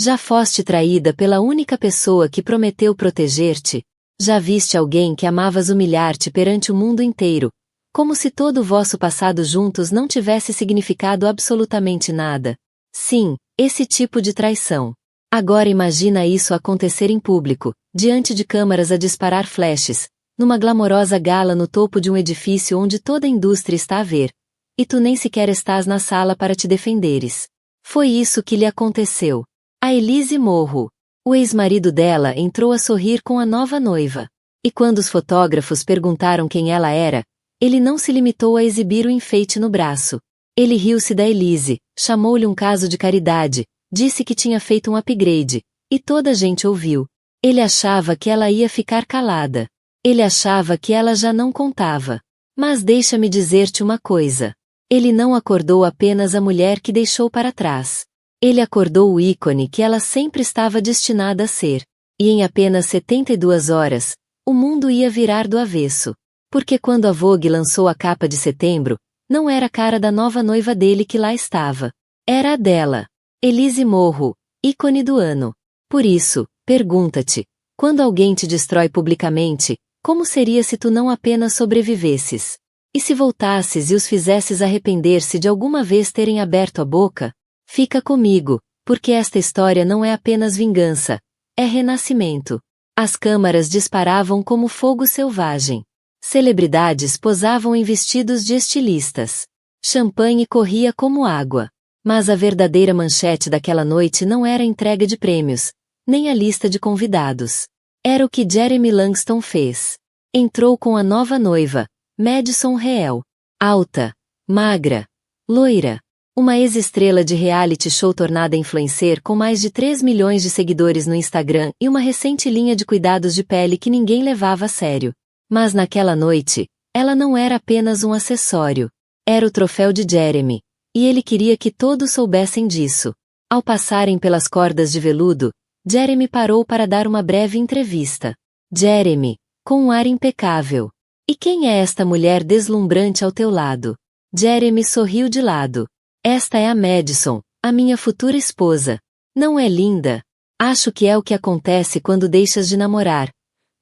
Já foste traída pela única pessoa que prometeu proteger-te? Já viste alguém que amavas humilhar-te perante o mundo inteiro, como se todo o vosso passado juntos não tivesse significado absolutamente nada? Sim, esse tipo de traição. Agora imagina isso acontecer em público, diante de câmaras a disparar flashes, numa glamourosa gala no topo de um edifício onde toda a indústria está a ver, e tu nem sequer estás na sala para te defenderes. Foi isso que lhe aconteceu. A Elise Morro. O ex-marido dela entrou a sorrir com a nova noiva. E quando os fotógrafos perguntaram quem ela era, ele não se limitou a exibir o enfeite no braço. Ele riu-se da Elise, chamou-lhe um caso de caridade, disse que tinha feito um upgrade, e toda a gente ouviu. Ele achava que ela ia ficar calada. Ele achava que ela já não contava. Mas deixa-me dizer-te uma coisa. Ele não acordou apenas a mulher que deixou para trás. Ele acordou o ícone que ela sempre estava destinada a ser. E em apenas 72 horas, o mundo ia virar do avesso. Porque quando a Vogue lançou a capa de setembro, não era a cara da nova noiva dele que lá estava. Era a dela. Elise Morro, ícone do ano. Por isso, pergunta-te, quando alguém te destrói publicamente, como seria se tu não apenas sobrevivesses? E se voltasses e os fizesses arrepender-se de alguma vez terem aberto a boca? Fica comigo, porque esta história não é apenas vingança, é renascimento. As câmaras disparavam como fogo selvagem. Celebridades posavam em vestidos de estilistas. Champanhe corria como água. Mas a verdadeira manchete daquela noite não era a entrega de prêmios, nem a lista de convidados. Era o que Jeremy Langston fez. Entrou com a nova noiva, Madison Reel. Alta, magra, loira. Uma ex-estrela de reality show tornada influencer com mais de 3 milhões de seguidores no Instagram e uma recente linha de cuidados de pele que ninguém levava a sério. Mas naquela noite, ela não era apenas um acessório. Era o troféu de Jeremy. E ele queria que todos soubessem disso. Ao passarem pelas cordas de veludo, Jeremy parou para dar uma breve entrevista. Jeremy, com um ar impecável. E quem é esta mulher deslumbrante ao teu lado? Jeremy sorriu de lado. Esta é a Madison, a minha futura esposa. Não é linda? Acho que é o que acontece quando deixas de namorar.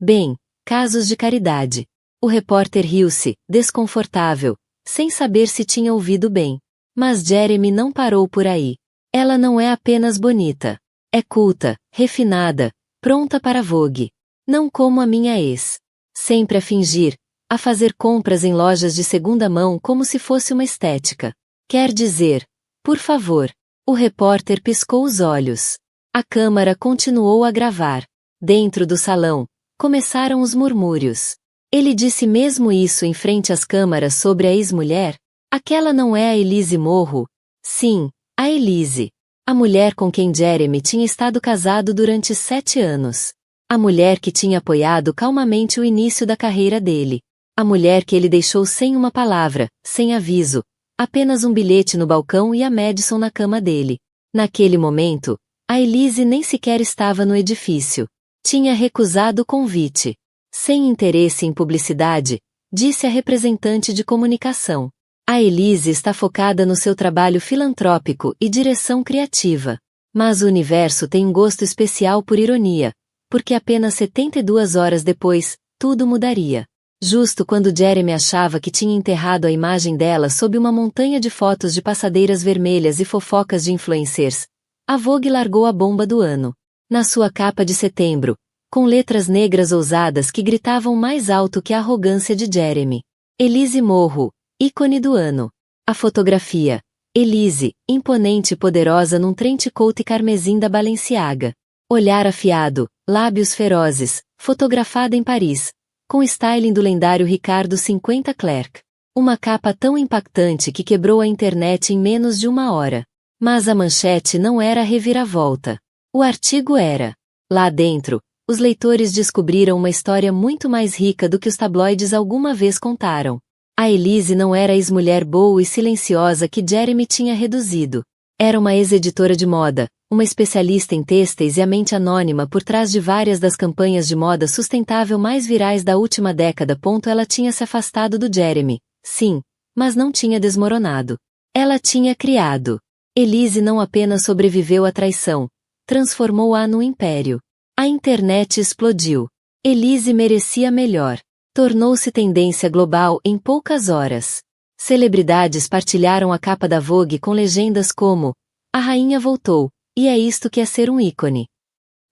Bem, casos de caridade. O repórter riu-se, desconfortável, sem saber se tinha ouvido bem. Mas Jeremy não parou por aí. Ela não é apenas bonita. É culta, refinada, pronta para Vogue. Não como a minha ex. Sempre a fingir, a fazer compras em lojas de segunda mão como se fosse uma estética. Quer dizer, por favor. O repórter piscou os olhos. A câmara continuou a gravar. Dentro do salão, começaram os murmúrios. Ele disse mesmo isso em frente às câmaras sobre a ex-mulher? Aquela não é a Elise Morro? Sim, a Elise. A mulher com quem Jeremy tinha estado casado durante 7 anos. A mulher que tinha apoiado calmamente o início da carreira dele. A mulher que ele deixou sem uma palavra, sem aviso. Apenas um bilhete no balcão e a Madison na cama dele. Naquele momento, a Elise nem sequer estava no edifício. Tinha recusado o convite. Sem interesse em publicidade, disse a representante de comunicação. A Elise está focada no seu trabalho filantrópico e direção criativa. Mas o universo tem um gosto especial por ironia, porque apenas 72 horas depois, tudo mudaria. Justo quando Jeremy achava que tinha enterrado a imagem dela sob uma montanha de fotos de passadeiras vermelhas e fofocas de influencers, a Vogue largou a bomba do ano. Na sua capa de setembro, com letras negras ousadas que gritavam mais alto que a arrogância de Jeremy. Elise Morro, ícone do ano. A fotografia. Elise, imponente e poderosa num trench coat carmesim da Balenciaga. Olhar afiado, lábios ferozes, fotografada em Paris. Com styling do lendário Ricardo 50 Clerc. Uma capa tão impactante que quebrou a internet em menos de 1 hora. Mas a manchete não era a reviravolta. O artigo era. Lá dentro, os leitores descobriram uma história muito mais rica do que os tabloides alguma vez contaram. A Elise não era a ex-mulher boa e silenciosa que Jeremy tinha reduzido. Era uma ex-editora de moda, uma especialista em têxteis e a mente anônima por trás de várias das campanhas de moda sustentável mais virais da última década. Ela tinha se afastado do Jeremy, sim, mas não tinha desmoronado. Ela tinha criado. Elise não apenas sobreviveu à traição, transformou-a num império. A internet explodiu. Elise merecia melhor. Tornou-se tendência global em poucas horas. Celebridades partilharam a capa da Vogue com legendas como: "A rainha voltou, e é isto que é ser um ícone."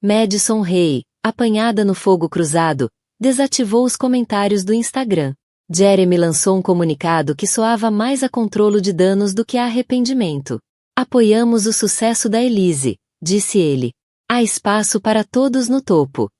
Madison Rae, apanhada no fogo cruzado, desativou os comentários do Instagram. Jeremy lançou um comunicado que soava mais a controle de danos do que a arrependimento. "Apoiamos o sucesso da Elise", disse ele. "Há espaço para todos no topo."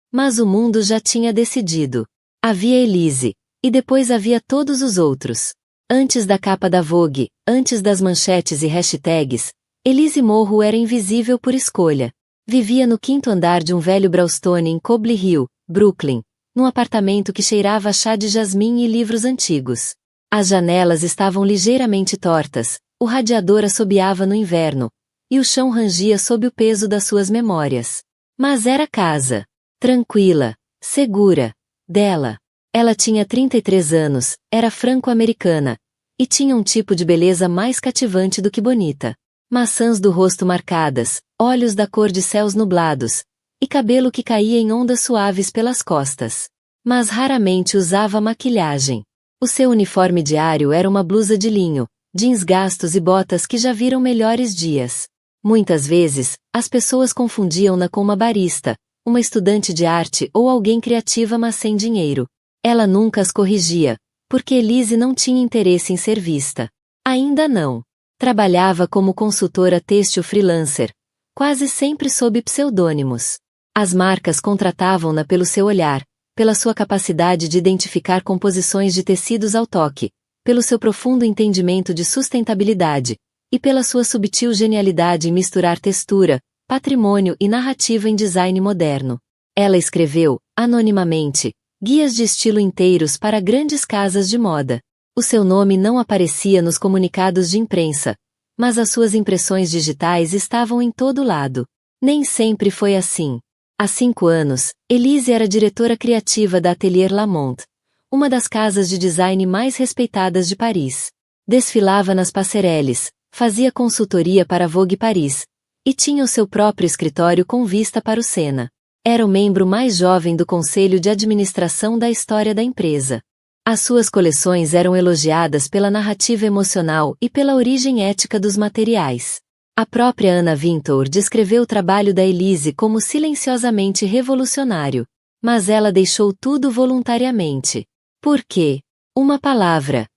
Mas o mundo já tinha decidido. Havia Elise, e depois havia todos os outros. Antes da capa da Vogue, antes das manchetes e hashtags, Elise Morro era invisível por escolha. Vivia no 5º andar de um velho brownstone em Cobley Hill, Brooklyn, num apartamento que cheirava a chá de jasmim e livros antigos. As janelas estavam ligeiramente tortas, o radiador assobiava no inverno, e o chão rangia sob o peso das suas memórias. Mas era casa. Tranquila, segura, dela. Ela tinha 33 anos, era franco-americana, e tinha um tipo de beleza mais cativante do que bonita. Maçãs do rosto marcadas, olhos da cor de céus nublados, e cabelo que caía em ondas suaves pelas costas. Mas raramente usava maquilhagem. O seu uniforme diário era uma blusa de linho, jeans gastos e botas que já viram melhores dias. Muitas vezes, as pessoas confundiam-na com uma barista, uma estudante de arte ou alguém criativa mas sem dinheiro. Ela nunca as corrigia, porque Elise não tinha interesse em ser vista. Ainda não. Trabalhava como consultora têxtil freelancer, quase sempre sob pseudônimos. As marcas contratavam-na pelo seu olhar, pela sua capacidade de identificar composições de tecidos ao toque, pelo seu profundo entendimento de sustentabilidade, e pela sua subtil genialidade em misturar textura, patrimônio e narrativa em design moderno. Ela escreveu, anonimamente, guias de estilo inteiros para grandes casas de moda. O seu nome não aparecia nos comunicados de imprensa, mas as suas impressões digitais estavam em todo lado. Nem sempre foi assim. Há 5 anos, Elise era diretora criativa da Atelier Lamont, uma das casas de design mais respeitadas de Paris. Desfilava nas passereles, fazia consultoria para a Vogue Paris, e tinha o seu próprio escritório com vista para o Sena. Era o membro mais jovem do conselho de administração da história da empresa. As suas coleções eram elogiadas pela narrativa emocional e pela origem ética dos materiais. A própria Anna Wintour descreveu o trabalho da Elise como silenciosamente revolucionário. Mas ela deixou tudo voluntariamente. Por quê? Uma palavra.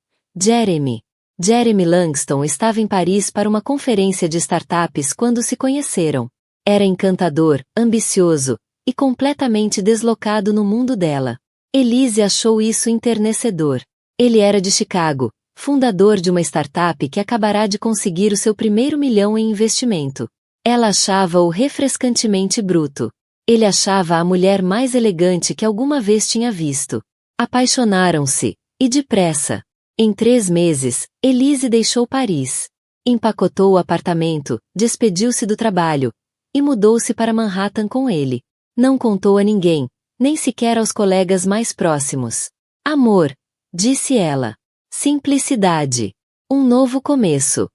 Jeremy. Jeremy Langston estava em Paris para uma conferência de startups quando se conheceram. Era encantador, ambicioso e completamente deslocado no mundo dela. Elise achou isso enternecedor. Ele era de Chicago, fundador de uma startup que acabará de conseguir o seu primeiro milhão em investimento. Ela achava-o refrescantemente bruto. Ele achava a mulher mais elegante que alguma vez tinha visto. Apaixonaram-se, e depressa. Em 3 meses, Elise deixou Paris. Empacotou o apartamento, despediu-se do trabalho, e mudou-se para Manhattan com ele. Não contou a ninguém, nem sequer aos colegas mais próximos. Amor, disse ela. Simplicidade. Um novo começo.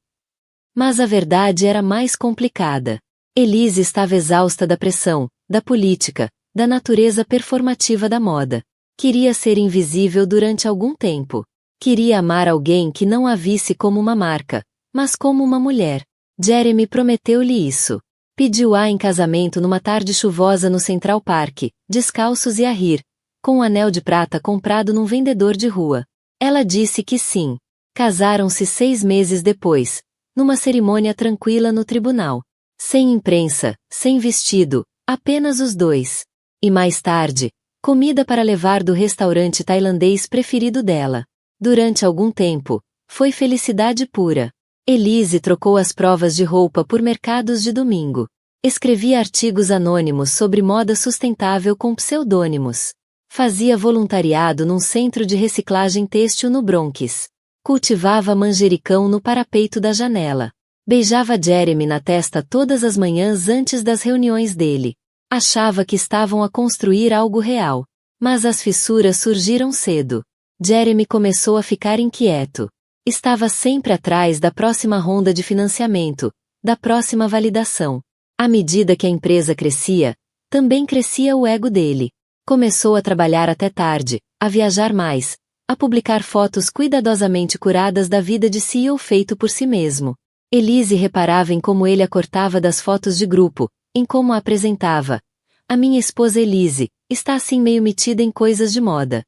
Mas a verdade era mais complicada. Elise estava exausta da pressão, da política, da natureza performativa da moda. Queria ser invisível durante algum tempo. Queria amar alguém que não a visse como uma marca, mas como uma mulher. Jeremy prometeu-lhe isso. Pediu-a em casamento numa tarde chuvosa no Central Park, descalços e a rir, com um anel de prata comprado num vendedor de rua. Ela disse que sim. Casaram-se 6 meses depois, numa cerimônia tranquila no tribunal. Sem imprensa, sem vestido, apenas os dois. E mais tarde, comida para levar do restaurante tailandês preferido dela. Durante algum tempo, foi felicidade pura. Elise trocou as provas de roupa por mercados de domingo. Escrevia artigos anônimos sobre moda sustentável com pseudônimos. Fazia voluntariado num centro de reciclagem têxtil no Bronx. Cultivava manjericão no parapeito da janela. Beijava Jeremy na testa todas as manhãs antes das reuniões dele. Achava que estavam a construir algo real. Mas as fissuras surgiram cedo. Jeremy começou a ficar inquieto. Estava sempre atrás da próxima ronda de financiamento, da próxima validação. À medida que a empresa crescia, também crescia o ego dele. Começou a trabalhar até tarde, a viajar mais, a publicar fotos cuidadosamente curadas da vida de CEO feito por si mesmo. Elise reparava em como ele a cortava das fotos de grupo, em como a apresentava. A minha esposa Elise está assim meio metida em coisas de moda.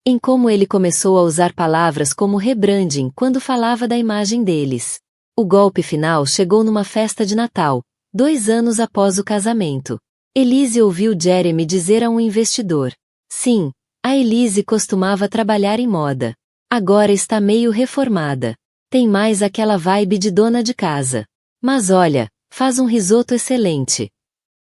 Em como ele começou a usar palavras como rebranding quando falava da imagem deles. O golpe final chegou numa festa de Natal, 2 anos após o casamento. Elise ouviu Jeremy dizer a um investidor. Sim, a Elise costumava trabalhar em moda. Agora está meio reformada. Tem mais aquela vibe de dona de casa. Mas olha, faz um risoto excelente.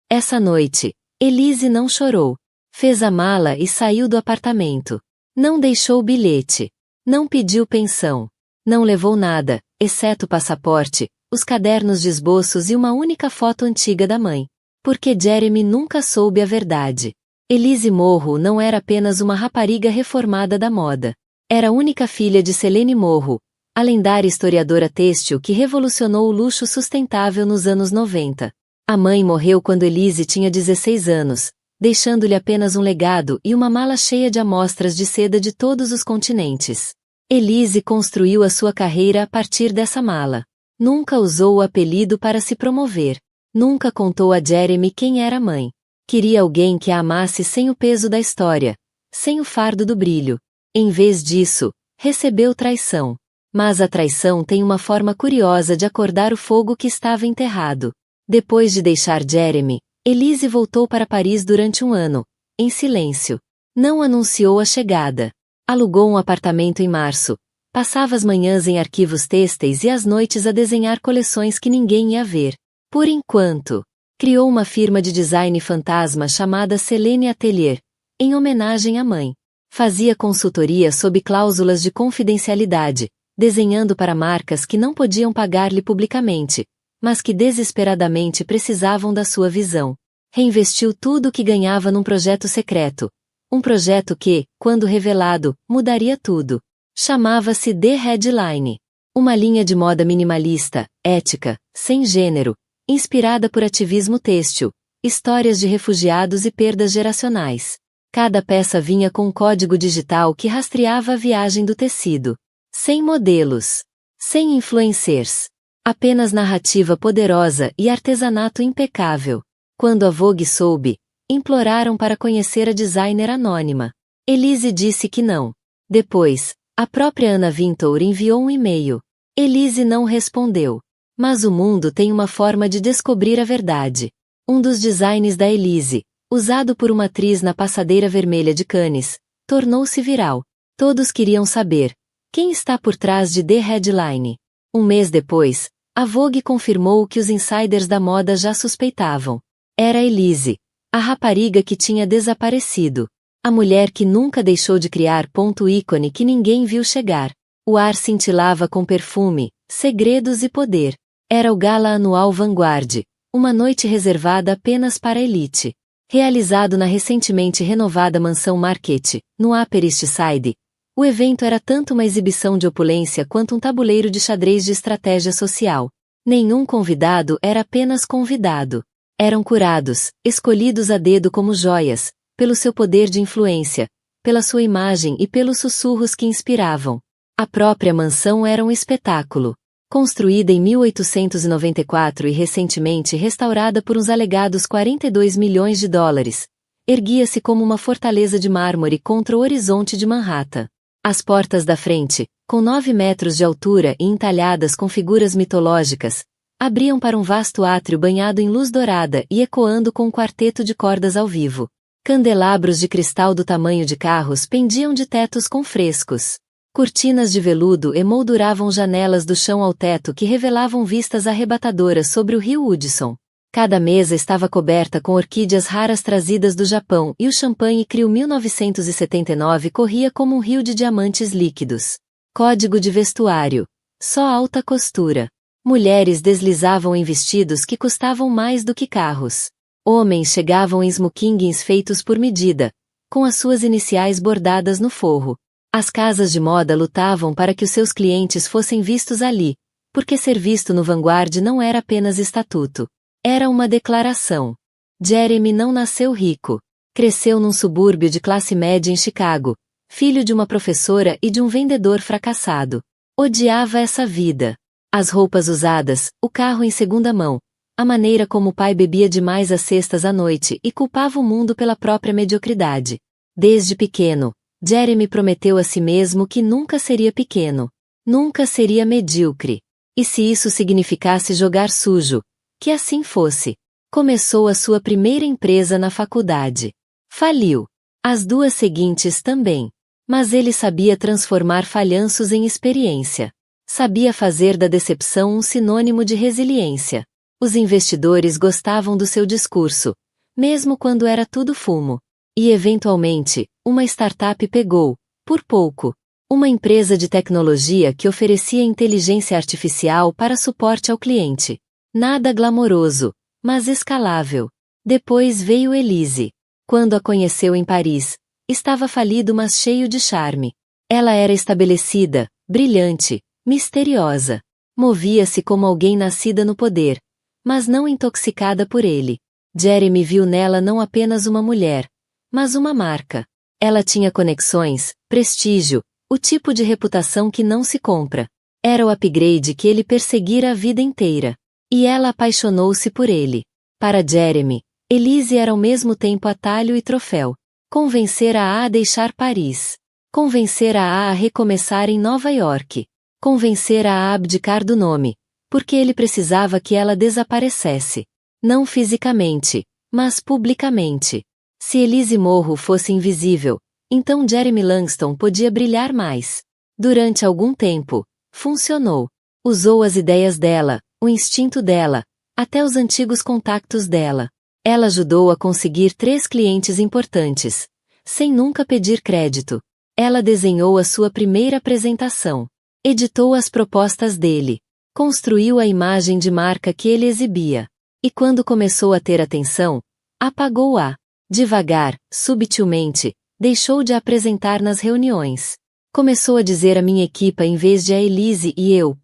Essa noite, Elise não chorou. Fez a mala e saiu do apartamento. Não deixou bilhete. Não pediu pensão. Não levou nada, exceto o passaporte, os cadernos de esboços e uma única foto antiga da mãe. Porque Jeremy nunca soube a verdade. Elise Morrow não era apenas uma rapariga reformada da moda. Era a única filha de Selene Morrow, a lendária historiadora têxtil que revolucionou o luxo sustentável nos anos 90. A mãe morreu quando Elise tinha 16 anos, deixando-lhe apenas um legado e uma mala cheia de amostras de seda de todos os continentes. Elise construiu a sua carreira a partir dessa mala. Nunca usou o apelido para se promover. Nunca contou a Jeremy quem era a mãe. Queria alguém que a amasse sem o peso da história, sem o fardo do brilho. Em vez disso, recebeu traição. Mas a traição tem uma forma curiosa de acordar o fogo que estava enterrado. Depois de deixar Jeremy, Elise voltou para Paris durante 1 ano, em silêncio. Não anunciou a chegada. Alugou um apartamento em março. Passava as manhãs em arquivos têxteis e as noites a desenhar coleções que ninguém ia ver. Por enquanto, criou uma firma de design fantasma chamada Selene Atelier, em homenagem à mãe. Fazia consultoria sob cláusulas de confidencialidade, desenhando para marcas que não podiam pagar-lhe publicamente, mas que desesperadamente precisavam da sua visão. Reinvestiu tudo o que ganhava num projeto secreto. Um projeto que, quando revelado, mudaria tudo. Chamava-se The Headline. Uma linha de moda minimalista, ética, sem gênero, inspirada por ativismo têxtil, histórias de refugiados e perdas geracionais. Cada peça vinha com um código digital que rastreava a viagem do tecido. Sem modelos. Sem influencers. Apenas narrativa poderosa e artesanato impecável. Quando a Vogue soube, imploraram para conhecer a designer anônima. Elise disse que não. Depois, a própria Anna Wintour enviou um e-mail. Elise não respondeu. Mas o mundo tem uma forma de descobrir a verdade. Um dos designs da Elise, usado por uma atriz na passadeira vermelha de Cannes, tornou-se viral. Todos queriam saber quem está por trás de The Headline. 1 mês depois, a Vogue confirmou o que os insiders da moda já suspeitavam. Era Elise, a rapariga que tinha desaparecido. A mulher que nunca deixou de criar ícone que ninguém viu chegar. O ar cintilava com perfume, segredos e poder. Era o gala anual Vanguard, uma noite reservada apenas para a elite. Realizado na recentemente renovada mansão Marquette, no Upper East Side, o evento era tanto uma exibição de opulência quanto um tabuleiro de xadrez de estratégia social. Nenhum convidado era apenas convidado. Eram curados, escolhidos a dedo como joias, pelo seu poder de influência, pela sua imagem e pelos sussurros que inspiravam. A própria mansão era um espetáculo. Construída em 1894 e recentemente restaurada por uns alegados 42 milhões de dólares, erguia-se como uma fortaleza de mármore contra o horizonte de Manhattan. As portas da frente, com 9 metros de altura e entalhadas com figuras mitológicas, abriam para um vasto átrio banhado em luz dourada e ecoando com um quarteto de cordas ao vivo. Candelabros de cristal do tamanho de carros pendiam de tetos com frescos. Cortinas de veludo emolduravam janelas do chão ao teto que revelavam vistas arrebatadoras sobre o rio Hudson. Cada mesa estava coberta com orquídeas raras trazidas do Japão e o champanhe Crio 1979 corria como um rio de diamantes líquidos. Código de vestuário. Só alta costura. Mulheres deslizavam em vestidos que custavam mais do que carros. Homens chegavam em smokings feitos por medida, com as suas iniciais bordadas no forro. As casas de moda lutavam para que os seus clientes fossem vistos ali, porque ser visto no Vanguard não era apenas estatuto. Era uma declaração. Jeremy não nasceu rico. Cresceu num subúrbio de classe média em Chicago, filho de uma professora e de um vendedor fracassado. Odiava essa vida. As roupas usadas, o carro em segunda mão, a maneira como o pai bebia demais às sextas à noite e culpava o mundo pela própria mediocridade. Desde pequeno, Jeremy prometeu a si mesmo que nunca seria pequeno. Nunca seria medíocre. E se isso significasse jogar sujo, que assim fosse. Começou a sua primeira empresa na faculdade. Faliu. As duas seguintes também. Mas ele sabia transformar falhanços em experiência. Sabia fazer da decepção um sinônimo de resiliência. Os investidores gostavam do seu discurso, mesmo quando era tudo fumo. E eventualmente, uma startup pegou, por pouco, uma empresa de tecnologia que oferecia inteligência artificial para suporte ao cliente. Nada glamouroso, mas escalável. Depois veio Elise. Quando a conheceu em Paris, estava falido mas cheio de charme. Ela era estabelecida, brilhante, misteriosa. Movia-se como alguém nascida no poder, mas não intoxicada por ele. Jeremy viu nela não apenas uma mulher, mas uma marca. Ela tinha conexões, prestígio, o tipo de reputação que não se compra. Era o upgrade que ele perseguira a vida inteira. E ela apaixonou-se por ele. Para Jeremy, Elise era ao mesmo tempo atalho e troféu. Convencer-a a deixar Paris. Convencer-a a recomeçar em Nova York. Convencer-a a abdicar do nome, porque ele precisava que ela desaparecesse. Não fisicamente, mas publicamente. Se Elise Morro fosse invisível, então Jeremy Langston podia brilhar mais. Durante algum tempo, funcionou. Usou as ideias dela, o instinto dela, até os antigos contactos dela. Ela ajudou a conseguir 3 clientes importantes, sem nunca pedir crédito. Ela desenhou a sua primeira apresentação. Editou as propostas dele. Construiu a imagem de marca que ele exibia. E quando começou a ter atenção, apagou-a. Devagar, subtilmente, deixou de a apresentar nas reuniões. Começou a dizer a minha equipa em vez de a Elise e eu,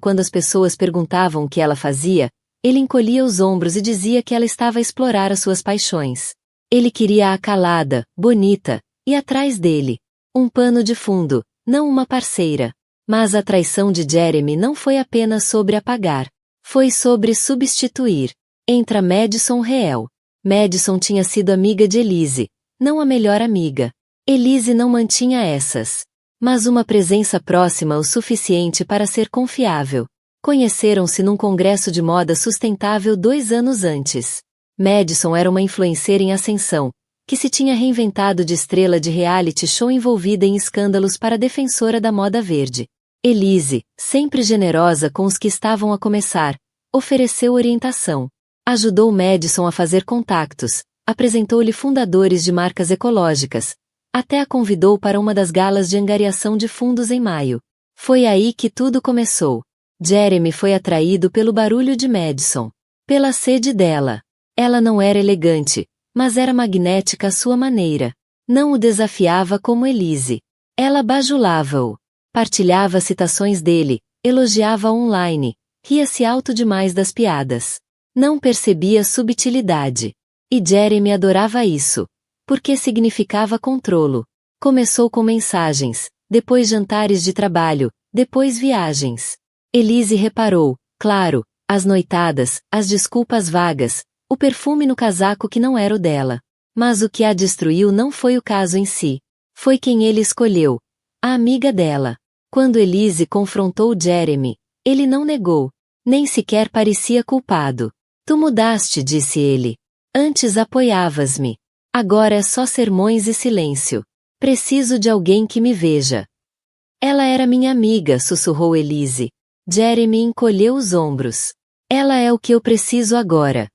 quando as pessoas perguntavam o que ela fazia, ele encolhia os ombros e dizia que ela estava a explorar as suas paixões. Ele queria-a calada, bonita, e atrás dele. Um pano de fundo, não uma parceira. Mas a traição de Jeremy não foi apenas sobre apagar. Foi sobre substituir. Entra Madison Reel. Madison tinha sido amiga de Elise, não a melhor amiga. Elise não mantinha essas. Mas uma presença próxima o suficiente para ser confiável. Conheceram-se num congresso de moda sustentável 2 anos antes. Madison era uma influencer em ascensão, que se tinha reinventado de estrela de reality show envolvida em escândalos para defensora da moda verde. Elise, sempre generosa com os que estavam a começar, ofereceu orientação. Ajudou Madison a fazer contactos, apresentou-lhe fundadores de marcas ecológicas, até a convidou para uma das galas de angariação de fundos em maio. Foi aí que tudo começou. Jeremy foi atraído pelo barulho de Madison. Pela sede dela. Ela não era elegante, mas era magnética à sua maneira. Não o desafiava como Elise. Ela bajulava-o. Partilhava citações dele, elogiava online, ria-se alto demais das piadas. Não percebia subtilidade. E Jeremy adorava isso, porque significava controlo. Começou com mensagens, depois jantares de trabalho, depois viagens. Elise reparou, claro, as noitadas, as desculpas vagas, o perfume no casaco que não era o dela. Mas o que a destruiu não foi o caso em si. Foi quem ele escolheu. A amiga dela. Quando Elise confrontou Jeremy, ele não negou. Nem sequer parecia culpado. Tu mudaste, disse ele. Antes apoiavas-me. Agora é só sermões e silêncio. Preciso de alguém que me veja. Ela era minha amiga, sussurrou Elise. Jeremy encolheu os ombros. Ela é o que eu preciso agora.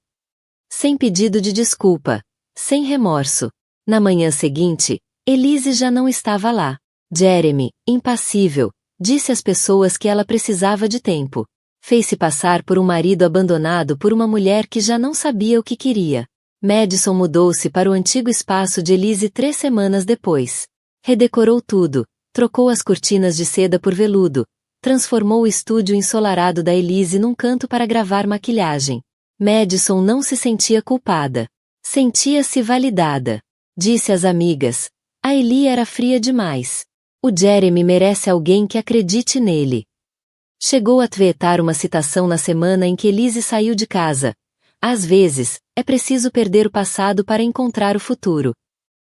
Sem pedido de desculpa. Sem remorso. Na manhã seguinte, Elise já não estava lá. Jeremy, impassível, disse às pessoas que ela precisava de tempo. Fez-se passar por um marido abandonado por uma mulher que já não sabia o que queria. Madison mudou-se para o antigo espaço de Elise 3 semanas depois. Redecorou tudo, trocou as cortinas de seda por veludo, transformou o estúdio ensolarado da Elise num canto para gravar maquilhagem. Madison não se sentia culpada. Sentia-se validada. Disse às amigas: a Ellie era fria demais. O Jeremy merece alguém que acredite nele. Chegou a tweetar uma citação na semana em que Elise saiu de casa. Às vezes, é preciso perder o passado para encontrar o futuro.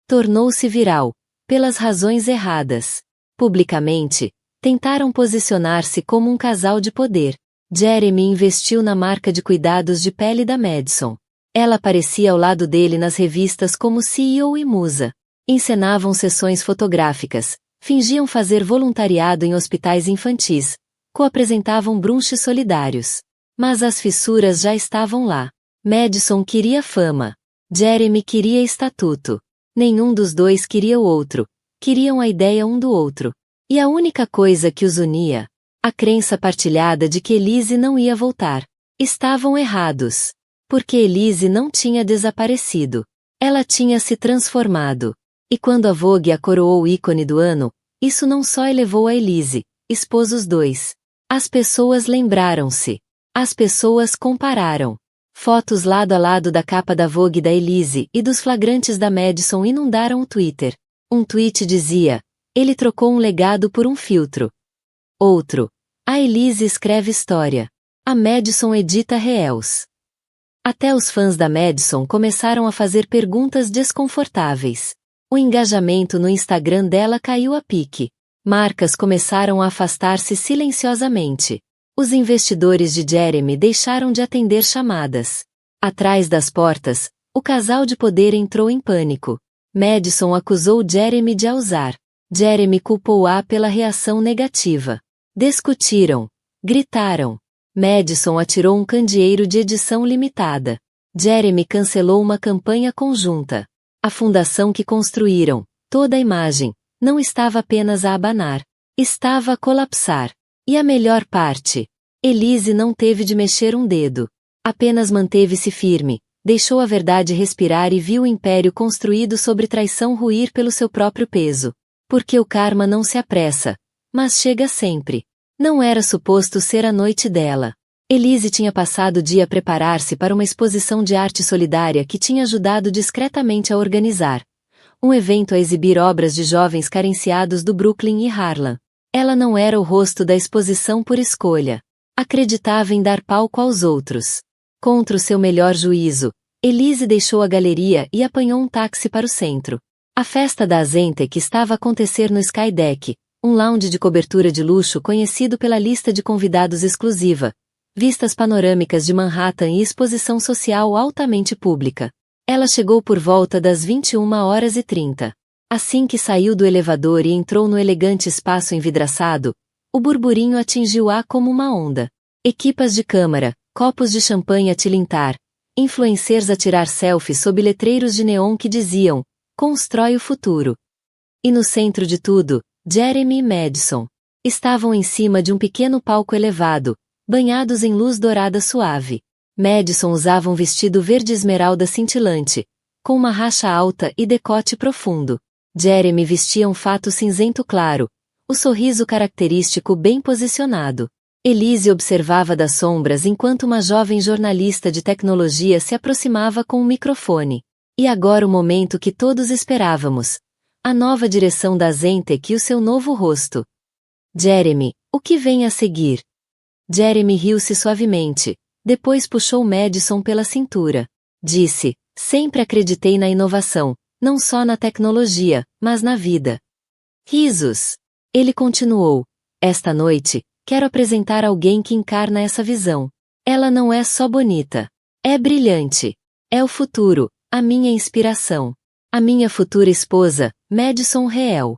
Tornou-se viral, pelas razões erradas. Publicamente, tentaram posicionar-se como um casal de poder. Jeremy investiu na marca de cuidados de pele da Madison. Ela aparecia ao lado dele nas revistas como CEO e musa. Encenavam sessões fotográficas, fingiam fazer voluntariado em hospitais infantis, co-apresentavam brunches solidários. Mas as fissuras já estavam lá. Madison queria fama. Jeremy queria estatuto. Nenhum dos dois queria o outro. Queriam a ideia um do outro. E a única coisa que os unia, a crença partilhada de que Elise não ia voltar. Estavam errados. Porque Elise não tinha desaparecido. Ela tinha se transformado. E quando a Vogue a coroou o ícone do ano, isso não só elevou a Elise, expôs os dois. As pessoas lembraram-se. As pessoas compararam. Fotos lado a lado da capa da Vogue da Elise e dos flagrantes da Madison inundaram o Twitter. Um tweet dizia: ele trocou um legado por um filtro. Outro: a Elise escreve história. A Madison edita reels. Até os fãs da Madison começaram a fazer perguntas desconfortáveis. O engajamento no Instagram dela caiu a pique. Marcas começaram a afastar-se silenciosamente. Os investidores de Jeremy deixaram de atender chamadas. Atrás das portas, o casal de poder entrou em pânico. Madison acusou Jeremy de a usar. Jeremy culpou-a pela reação negativa. Discutiram. Gritaram. Madison atirou um candeeiro de edição limitada. Jeremy cancelou uma campanha conjunta. A fundação que construíram, toda a imagem, não estava apenas a abanar. Estava a colapsar. E a melhor parte? Elise não teve de mexer um dedo. Apenas manteve-se firme, deixou a verdade respirar e viu o império construído sobre traição ruir pelo seu próprio peso. Porque o karma não se apressa, mas chega sempre. Não era suposto ser a noite dela. Elise tinha passado o dia a preparar-se para uma exposição de arte solidária que tinha ajudado discretamente a organizar. Um evento a exibir obras de jovens carenciados do Brooklyn e Harlem. Ela não era o rosto da exposição por escolha. Acreditava em dar palco aos outros. Contra o seu melhor juízo, Elise deixou a galeria e apanhou um táxi para o centro. A festa da Azentec estava a acontecer no Skydeck, um lounge de cobertura de luxo conhecido pela lista de convidados exclusiva, vistas panorâmicas de Manhattan e exposição social altamente pública. Ela chegou por volta das 21h30. Assim que saiu do elevador e entrou no elegante espaço envidraçado, o burburinho atingiu-a como uma onda. Equipas de câmara, copos de champanhe a tilintar, influencers a tirar selfies sob letreiros de neon que diziam: constrói o futuro. E no centro de tudo, Jeremy e Madison estavam em cima de um pequeno palco elevado, banhados em luz dourada suave. Madison usava um vestido verde esmeralda cintilante, com uma racha alta e decote profundo. Jeremy vestia um fato cinzento claro, o sorriso característico bem posicionado. Elise observava das sombras enquanto uma jovem jornalista de tecnologia se aproximava com um microfone. E agora o momento que todos esperávamos. A nova direção da Azentec e o seu novo rosto. Jeremy, o que vem a seguir? Jeremy riu-se suavemente, depois puxou Madison pela cintura. Disse: sempre acreditei na inovação, não só na tecnologia, mas na vida. Risos. Ele continuou: esta noite, quero apresentar alguém que encarna essa visão. Ela não é só bonita. É brilhante. É o futuro, a minha inspiração. A minha futura esposa, Madison Reel.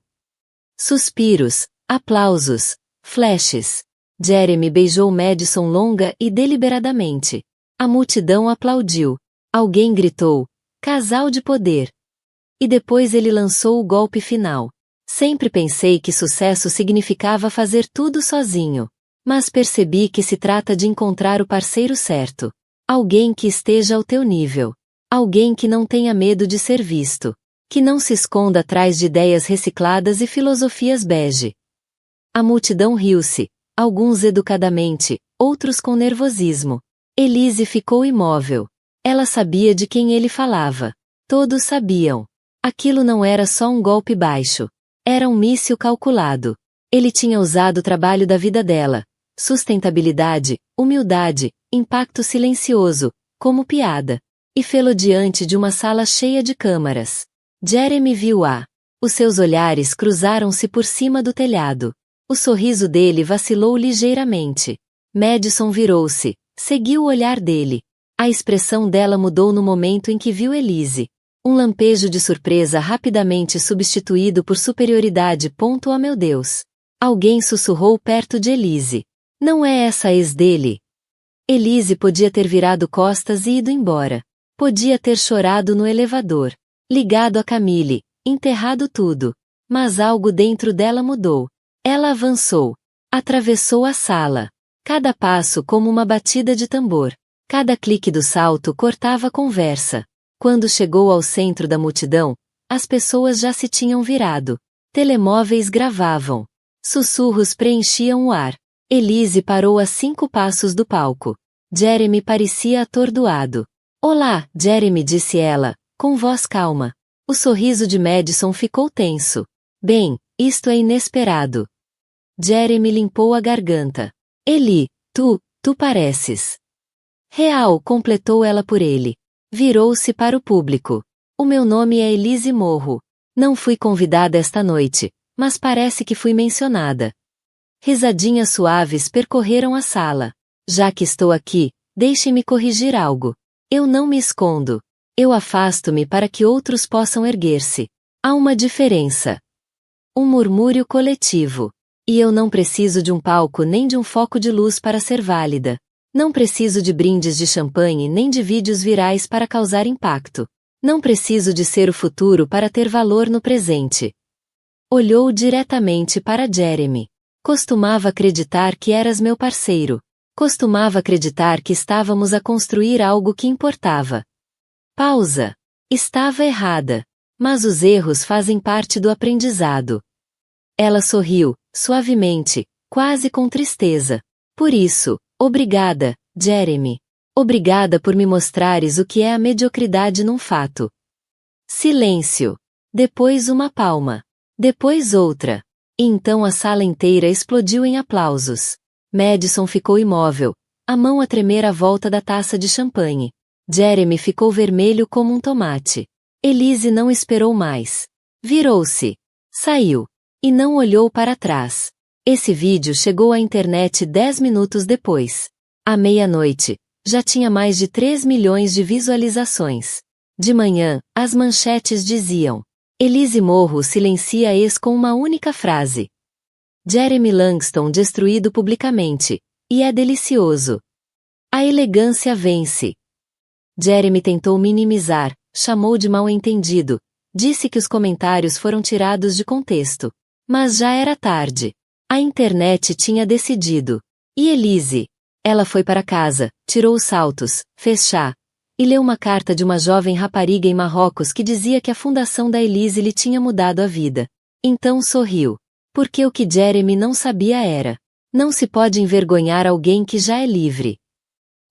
Suspiros, aplausos, flashes. Jeremy beijou Madison longa e deliberadamente. A multidão aplaudiu. Alguém gritou: casal de poder. E depois ele lançou o golpe final. Sempre pensei que sucesso significava fazer tudo sozinho. Mas percebi que se trata de encontrar o parceiro certo. Alguém que esteja ao teu nível. Alguém que não tenha medo de ser visto. Que não se esconda atrás de ideias recicladas e filosofias bege. A multidão riu-se. Alguns educadamente, outros com nervosismo. Elise ficou imóvel. Ela sabia de quem ele falava. Todos sabiam. Aquilo não era só um golpe baixo. Era um míssil calculado. Ele tinha usado o trabalho da vida dela. Sustentabilidade, humildade, impacto silencioso, como piada. E fê-lo diante de uma sala cheia de câmaras. Jeremy viu-a. Os seus olhares cruzaram-se por cima do telhado. O sorriso dele vacilou ligeiramente. Madison virou-se, seguiu o olhar dele. A expressão dela mudou no momento em que viu Elise. Um lampejo de surpresa rapidamente substituído por superioridade. Oh meu Deus! Alguém sussurrou perto de Elise. Não é essa a ex dele? Elise podia ter virado costas e ido embora. Podia ter chorado no elevador. Ligado a Camille, enterrado tudo. Mas algo dentro dela mudou. Ela avançou. Atravessou a sala. Cada passo como uma batida de tambor. Cada clique do salto cortava a conversa. Quando chegou ao centro da multidão, as pessoas já se tinham virado. Telemóveis gravavam. Sussurros preenchiam o ar. Elise parou a 5 passos do palco. Jeremy parecia atordoado. Olá, Jeremy, disse ela, com voz calma. O sorriso de Madison ficou tenso. Bem, isto é inesperado. Jeremy limpou a garganta. Eli, tu pareces. Real, completou ela por ele. Virou-se para o público. O meu nome é Elise Morro. Não fui convidada esta noite, mas parece que fui mencionada. Risadinhas suaves percorreram a sala. Já que estou aqui, deixe-me corrigir algo. Eu não me escondo. Eu afasto-me para que outros possam erguer-se. Há uma diferença. Um murmúrio coletivo. E eu não preciso de um palco nem de um foco de luz para ser válida. Não preciso de brindes de champanhe nem de vídeos virais para causar impacto. Não preciso de ser o futuro para ter valor no presente. Olhou diretamente para Jeremy. Costumava acreditar que eras meu parceiro. Costumava acreditar que estávamos a construir algo que importava. Pausa. Estava errada. Mas os erros fazem parte do aprendizado. Ela sorriu, suavemente, quase com tristeza. Por isso, obrigada, Jeremy. Obrigada por me mostrares o que é a mediocridade num fato. Silêncio. Depois uma palma. Depois outra. E então a sala inteira explodiu em aplausos. Madison ficou imóvel, a mão a tremer à volta da taça de champanhe. Jeremy ficou vermelho como um tomate. Elise não esperou mais. Virou-se. Saiu. E não olhou para trás. Esse vídeo chegou à internet 10 minutos depois. À meia-noite, já tinha mais de 3 milhões de visualizações. De manhã, as manchetes diziam: Elise Morro silencia a ex com uma única frase. Jeremy Langston destruído publicamente. E é delicioso. A elegância vence. Jeremy tentou minimizar, chamou de mal-entendido, disse que os comentários foram tirados de contexto. Mas já era tarde. A internet tinha decidido. E Elise? Ela foi para casa, tirou os saltos, fez chá, e leu uma carta de uma jovem rapariga em Marrocos que dizia que a fundação da Elise lhe tinha mudado a vida. Então sorriu. Porque o que Jeremy não sabia era: não se pode envergonhar alguém que já é livre.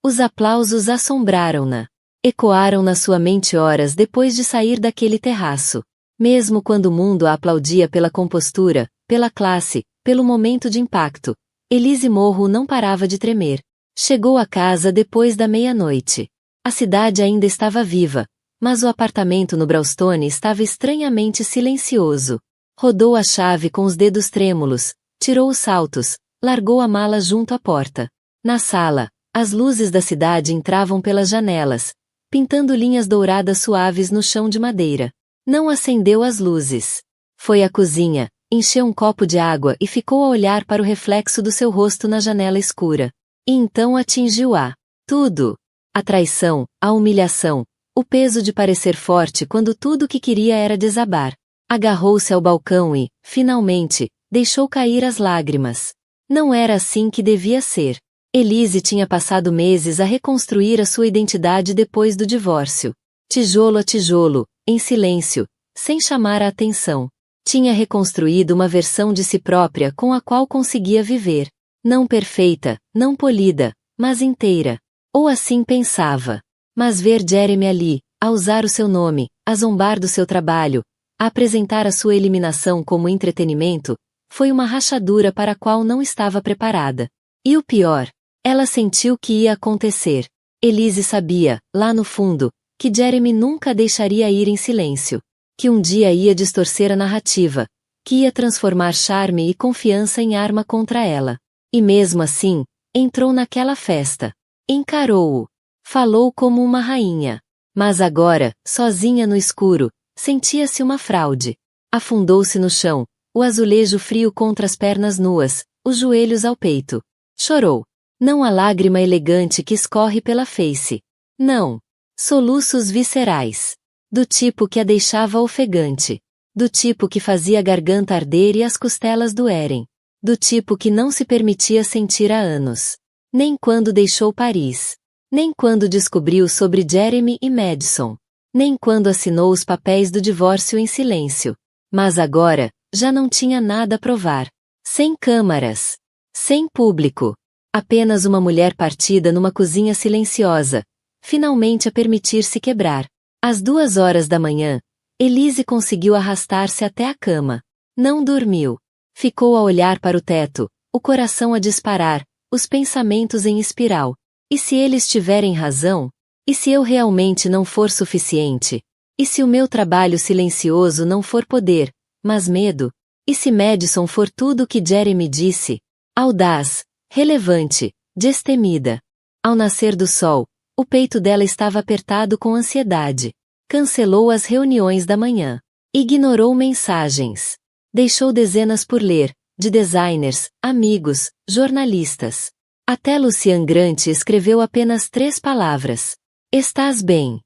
Os aplausos assombraram-na. Ecoaram na sua mente horas depois de sair daquele terraço. Mesmo quando o mundo a aplaudia pela compostura, pela classe, pelo momento de impacto, Elise Morro não parava de tremer. Chegou a casa depois da meia-noite. A cidade ainda estava viva, mas o apartamento no Brownstone estava estranhamente silencioso. Rodou a chave com os dedos trêmulos, tirou os saltos, largou a mala junto à porta. Na sala, as luzes da cidade entravam pelas janelas, pintando linhas douradas suaves no chão de madeira. Não acendeu as luzes. Foi à cozinha, encheu um copo de água e ficou a olhar para o reflexo do seu rosto na janela escura. E então atingiu-a. Tudo. A traição, a humilhação, o peso de parecer forte quando tudo o que queria era desabar. Agarrou-se ao balcão e, finalmente, deixou cair as lágrimas. Não era assim que devia ser. Elise tinha passado meses a reconstruir a sua identidade depois do divórcio. Tijolo a tijolo, em silêncio, sem chamar a atenção. Tinha reconstruído uma versão de si própria com a qual conseguia viver. Não perfeita, não polida, mas inteira. Ou assim pensava. Mas ver Jeremy ali, a usar o seu nome, a zombar do seu trabalho, a apresentar a sua eliminação como entretenimento, foi uma rachadura para a qual não estava preparada. E o pior, ela sentiu que ia acontecer. Elise sabia, lá no fundo, que Jeremy nunca a deixaria ir em silêncio. Que um dia ia distorcer a narrativa, que ia transformar charme e confiança em arma contra ela. E mesmo assim, entrou naquela festa. Encarou-o. Falou como uma rainha. Mas agora, sozinha no escuro, sentia-se uma fraude. Afundou-se no chão, o azulejo frio contra as pernas nuas, os joelhos ao peito. Chorou. Não a lágrima elegante que escorre pela face. Não. Soluços viscerais. Do tipo que a deixava ofegante. Do tipo que fazia a garganta arder e as costelas doerem. Do tipo que não se permitia sentir há anos. Nem quando deixou Paris. Nem quando descobriu sobre Jeremy e Madison. Nem quando assinou os papéis do divórcio em silêncio. Mas agora, já não tinha nada a provar. Sem câmaras. Sem público. Apenas uma mulher partida numa cozinha silenciosa. Finalmente a permitir-se quebrar. Às 2 horas da manhã, Elise conseguiu arrastar-se até a cama. Não dormiu. Ficou a olhar para o teto, o coração a disparar, os pensamentos em espiral. E se eles tiverem razão? E se eu realmente não for suficiente? E se o meu trabalho silencioso não for poder, mas medo? E se Madison for tudo o que Jeremy disse? Audaz, relevante, destemida. Ao nascer do sol, o peito dela estava apertado com ansiedade. Cancelou as reuniões da manhã. Ignorou mensagens. Deixou dezenas por ler, de designers, amigos, jornalistas. Até Lucian Grant escreveu apenas 3 palavras. Estás bem?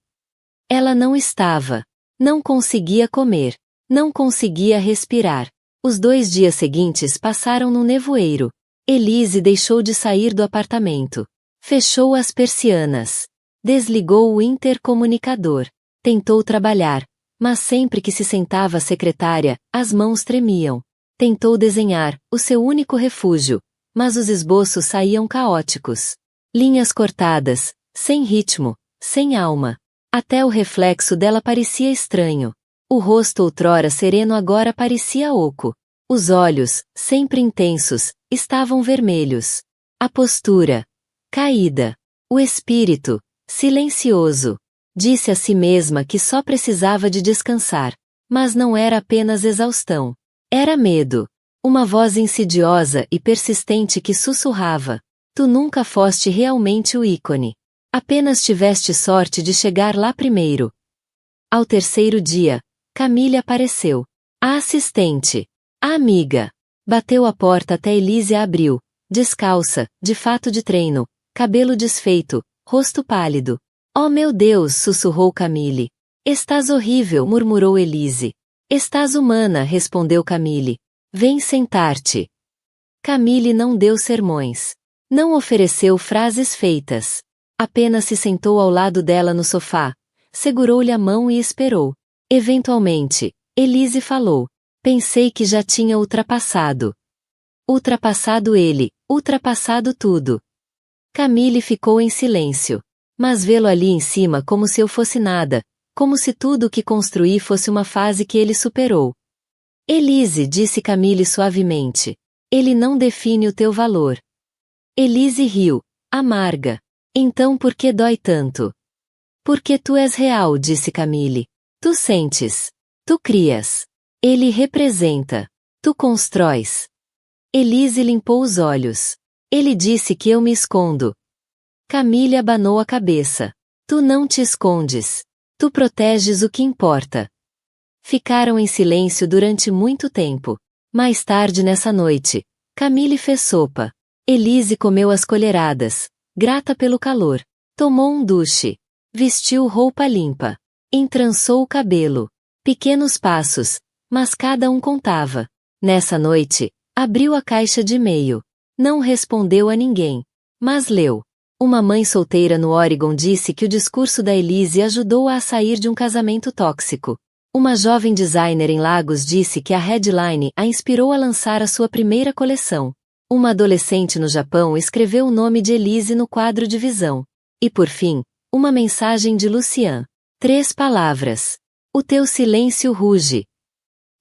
Ela não estava. Não conseguia comer. Não conseguia respirar. Os 2 dias seguintes passaram no nevoeiro. Elise deixou de sair do apartamento. Fechou as persianas. Desligou o intercomunicador. Tentou trabalhar, mas sempre que se sentava à secretária, as mãos tremiam. Tentou desenhar, o seu único refúgio, mas os esboços saíam caóticos. Linhas cortadas, sem ritmo, sem alma. Até o reflexo dela parecia estranho. O rosto outrora sereno agora parecia oco. Os olhos, sempre intensos, estavam vermelhos. A postura, caída. O espírito, silencioso. Disse a si mesma que só precisava de descansar. Mas não era apenas exaustão. Era medo. Uma voz insidiosa e persistente que sussurrava. Tu nunca foste realmente o ícone. Apenas tiveste sorte de chegar lá primeiro. Ao 3º dia, Camille apareceu. A assistente. A amiga. Bateu a porta até Elise a abriu. Descalça, de fato de treino, cabelo desfeito, rosto pálido. Oh meu Deus, sussurrou Camille. Estás horrível, murmurou Elise. Estás humana, respondeu Camille. Vem sentar-te. Camille não deu sermões. Não ofereceu frases feitas. Apenas se sentou ao lado dela no sofá, segurou-lhe a mão e esperou. Eventualmente, Elise falou. Pensei que já tinha ultrapassado. Ultrapassado ele, ultrapassado tudo. Camille ficou em silêncio. Mas vê-lo ali em cima como se eu fosse nada, como se tudo o que construí fosse uma fase que ele superou. Elise, disse Camille suavemente. Ele não define o teu valor. Elise riu, amarga. Então por que dói tanto? Porque tu és real, disse Camille. Tu sentes. Tu crias. Ele representa. Tu constróis. Elise limpou os olhos. Ele disse que eu me escondo. Camille abanou a cabeça. Tu não te escondes. Tu proteges o que importa. Ficaram em silêncio durante muito tempo. Mais tarde nessa noite, Camille fez sopa. Elise comeu às colheradas, grata pelo calor. Tomou um duche. Vestiu roupa limpa. Entrançou o cabelo. Pequenos passos, mas cada um contava. Nessa noite, abriu a caixa de e-mail. Não respondeu a ninguém. Mas leu. Uma mãe solteira no Oregon disse que o discurso da Elise ajudou-a a sair de um casamento tóxico. Uma jovem designer em Lagos disse que a headline a inspirou a lançar a sua primeira coleção. Uma adolescente no Japão escreveu o nome de Elise no quadro de visão. E por fim, uma mensagem de Lucian. 3 palavras. O teu silêncio ruge.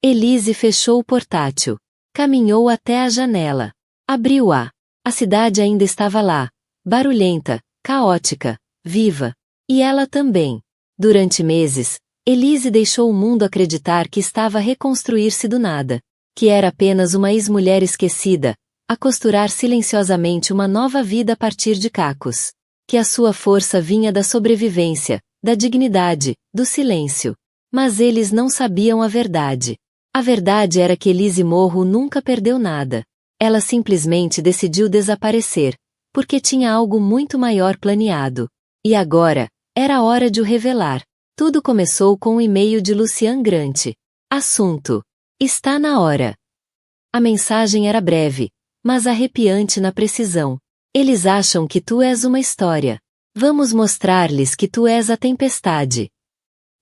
Elise fechou o portátil. Caminhou até a janela. Abriu-a. A cidade ainda estava lá. Barulhenta, caótica, viva. E ela também. Durante meses, Elise deixou o mundo acreditar que estava a reconstruir-se do nada. Que era apenas uma ex-mulher esquecida, a costurar silenciosamente uma nova vida a partir de cacos. Que a sua força vinha da sobrevivência, da dignidade, do silêncio. Mas eles não sabiam a verdade. A verdade era que Elise Morro nunca perdeu nada. Ela simplesmente decidiu desaparecer, porque tinha algo muito maior planeado. E agora, era hora de o revelar. Tudo começou com um e-mail de Lucian Grant. Assunto: está na hora. A mensagem era breve, mas arrepiante na precisão. Eles acham que tu és uma história. Vamos mostrar-lhes que tu és a tempestade.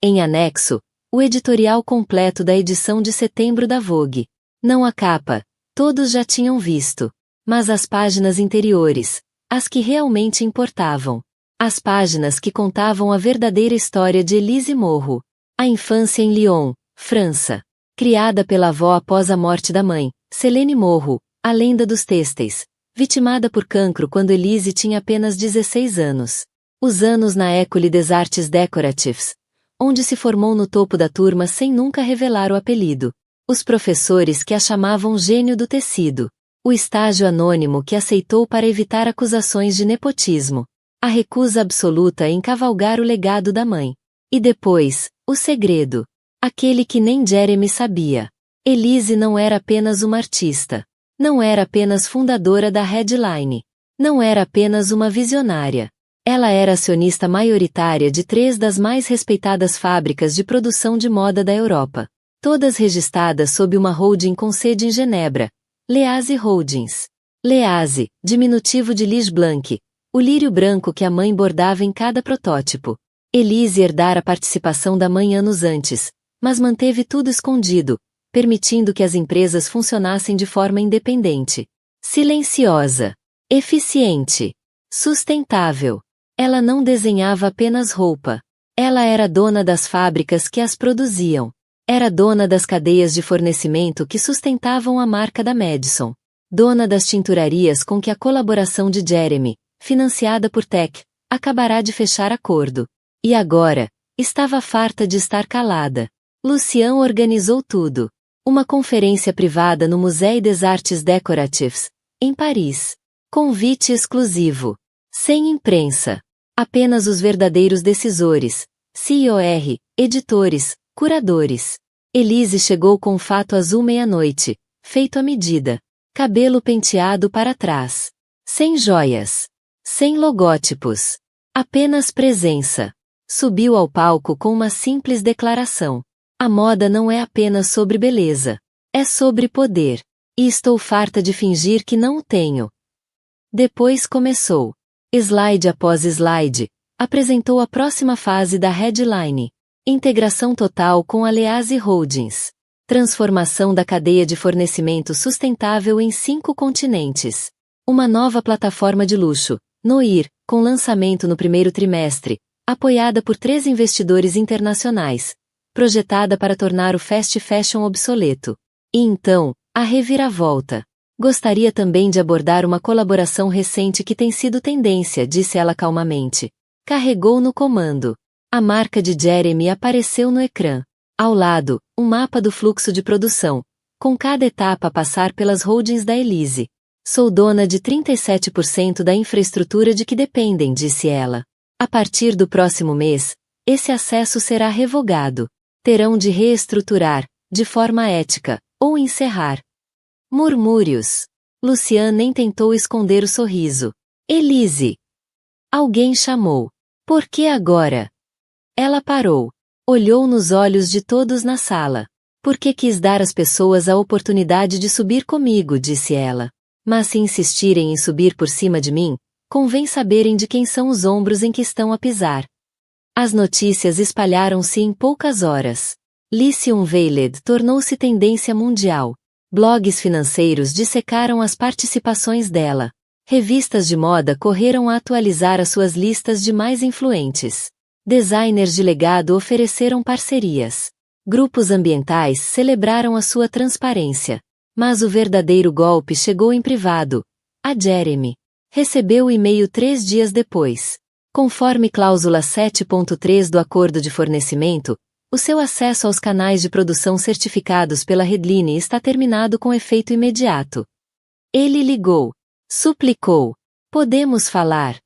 Em anexo, o editorial completo da edição de setembro da Vogue. Não a capa, todos já tinham visto. Mas as páginas interiores, as que realmente importavam. As páginas que contavam a verdadeira história de Elise Morro. A infância em Lyon, França. Criada pela avó após a morte da mãe, Selene Morro, a lenda dos têxteis. Vitimada por cancro quando Elise tinha apenas 16 anos. Os anos na École des Arts Décoratifs, onde se formou no topo da turma sem nunca revelar o apelido. Os professores que a chamavam gênio do tecido. O estágio anônimo que aceitou para evitar acusações de nepotismo. A recusa absoluta em cavalgar o legado da mãe. E depois, o segredo. Aquele que nem Jeremy sabia. Elise não era apenas uma artista. Não era apenas fundadora da Headline. Não era apenas uma visionária. Ela era acionista maioritária de 3 das mais respeitadas fábricas de produção de moda da Europa. Todas registradas sob uma holding com sede em Genebra. Lease Holdings. Lease, diminutivo de Lis Blanc, o lírio branco que a mãe bordava em cada protótipo. Elise herdara a participação da mãe anos antes, mas manteve tudo escondido, permitindo que as empresas funcionassem de forma independente. Silenciosa. Eficiente. Sustentável. Ela não desenhava apenas roupa. Ela era dona das fábricas que as produziam. Era dona das cadeias de fornecimento que sustentavam a marca da Madison. Dona das tinturarias com que a colaboração de Jeremy, financiada por Tech, acabará de fechar acordo. E agora, estava farta de estar calada. Lucian organizou tudo. Uma conferência privada no Musée des Arts Décoratifs, em Paris. Convite exclusivo. Sem imprensa. Apenas os verdadeiros decisores. CIOR, editores, curadores. Elise chegou com fato azul meia-noite, feito à medida. Cabelo penteado para trás. Sem joias. Sem logótipos. Apenas presença. Subiu ao palco com uma simples declaração. A moda não é apenas sobre beleza. É sobre poder. E estou farta de fingir que não o tenho. Depois começou. Slide após slide, apresentou a próxima fase da Headline. Integração total com a Lease Holdings. Transformação da cadeia de fornecimento sustentável em 5 continentes. Uma nova plataforma de luxo, Noir, com lançamento no primeiro trimestre, apoiada por 3 investidores internacionais, projetada para tornar o fast fashion obsoleto. E então, a reviravolta. Gostaria também de abordar uma colaboração recente que tem sido tendência, disse ela calmamente. Carregou no comando. A marca de Jeremy apareceu no ecrã. Ao lado, um mapa do fluxo de produção, com cada etapa a passar pelas holdings da Elise. Sou dona de 37% da infraestrutura de que dependem, disse ela. A partir do próximo mês, esse acesso será revogado. Terão de reestruturar, de forma ética, ou encerrar. Murmúrios. Lucian nem tentou esconder o sorriso. Elise. Alguém chamou. Por que agora? Ela parou. Olhou nos olhos de todos na sala. Porque quis dar às pessoas a oportunidade de subir comigo, disse ela. Mas se insistirem em subir por cima de mim, convém saberem de quem são os ombros em que estão a pisar. As notícias espalharam-se em poucas horas. Lysse Unveiled tornou-se tendência mundial. Blogs financeiros dissecaram as participações dela. Revistas de moda correram a atualizar as suas listas de mais influentes. Designers de legado ofereceram parcerias. Grupos ambientais celebraram a sua transparência. Mas o verdadeiro golpe chegou em privado. A Jeremy recebeu o e-mail 3 dias depois. Conforme cláusula 7.3 do acordo de fornecimento, o seu acesso aos canais de produção certificados pela Headline está terminado com efeito imediato. Ele ligou. Suplicou. Podemos falar?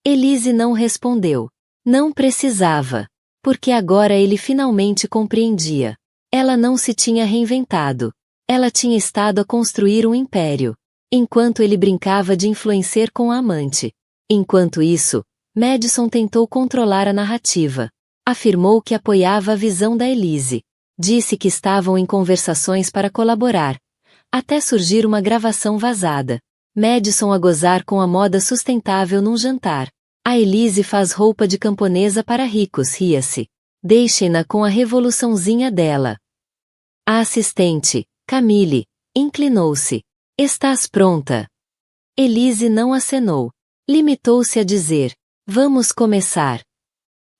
Elise não respondeu. Não precisava. Porque agora ele finalmente compreendia. Ela não se tinha reinventado. Ela tinha estado a construir um império. Enquanto ele brincava de influencer com a amante. Enquanto isso, Madison tentou controlar a narrativa. Afirmou que apoiava a visão da Elise. Disse que estavam em conversações para colaborar. Até surgir uma gravação vazada. Madison a gozar com a moda sustentável num jantar. A Elise faz roupa de camponesa para ricos, ria-se. Deixem-na com a revoluçãozinha dela. A assistente, Camille, inclinou-se. Estás pronta? Elise não acenou. Limitou-se a dizer, vamos começar.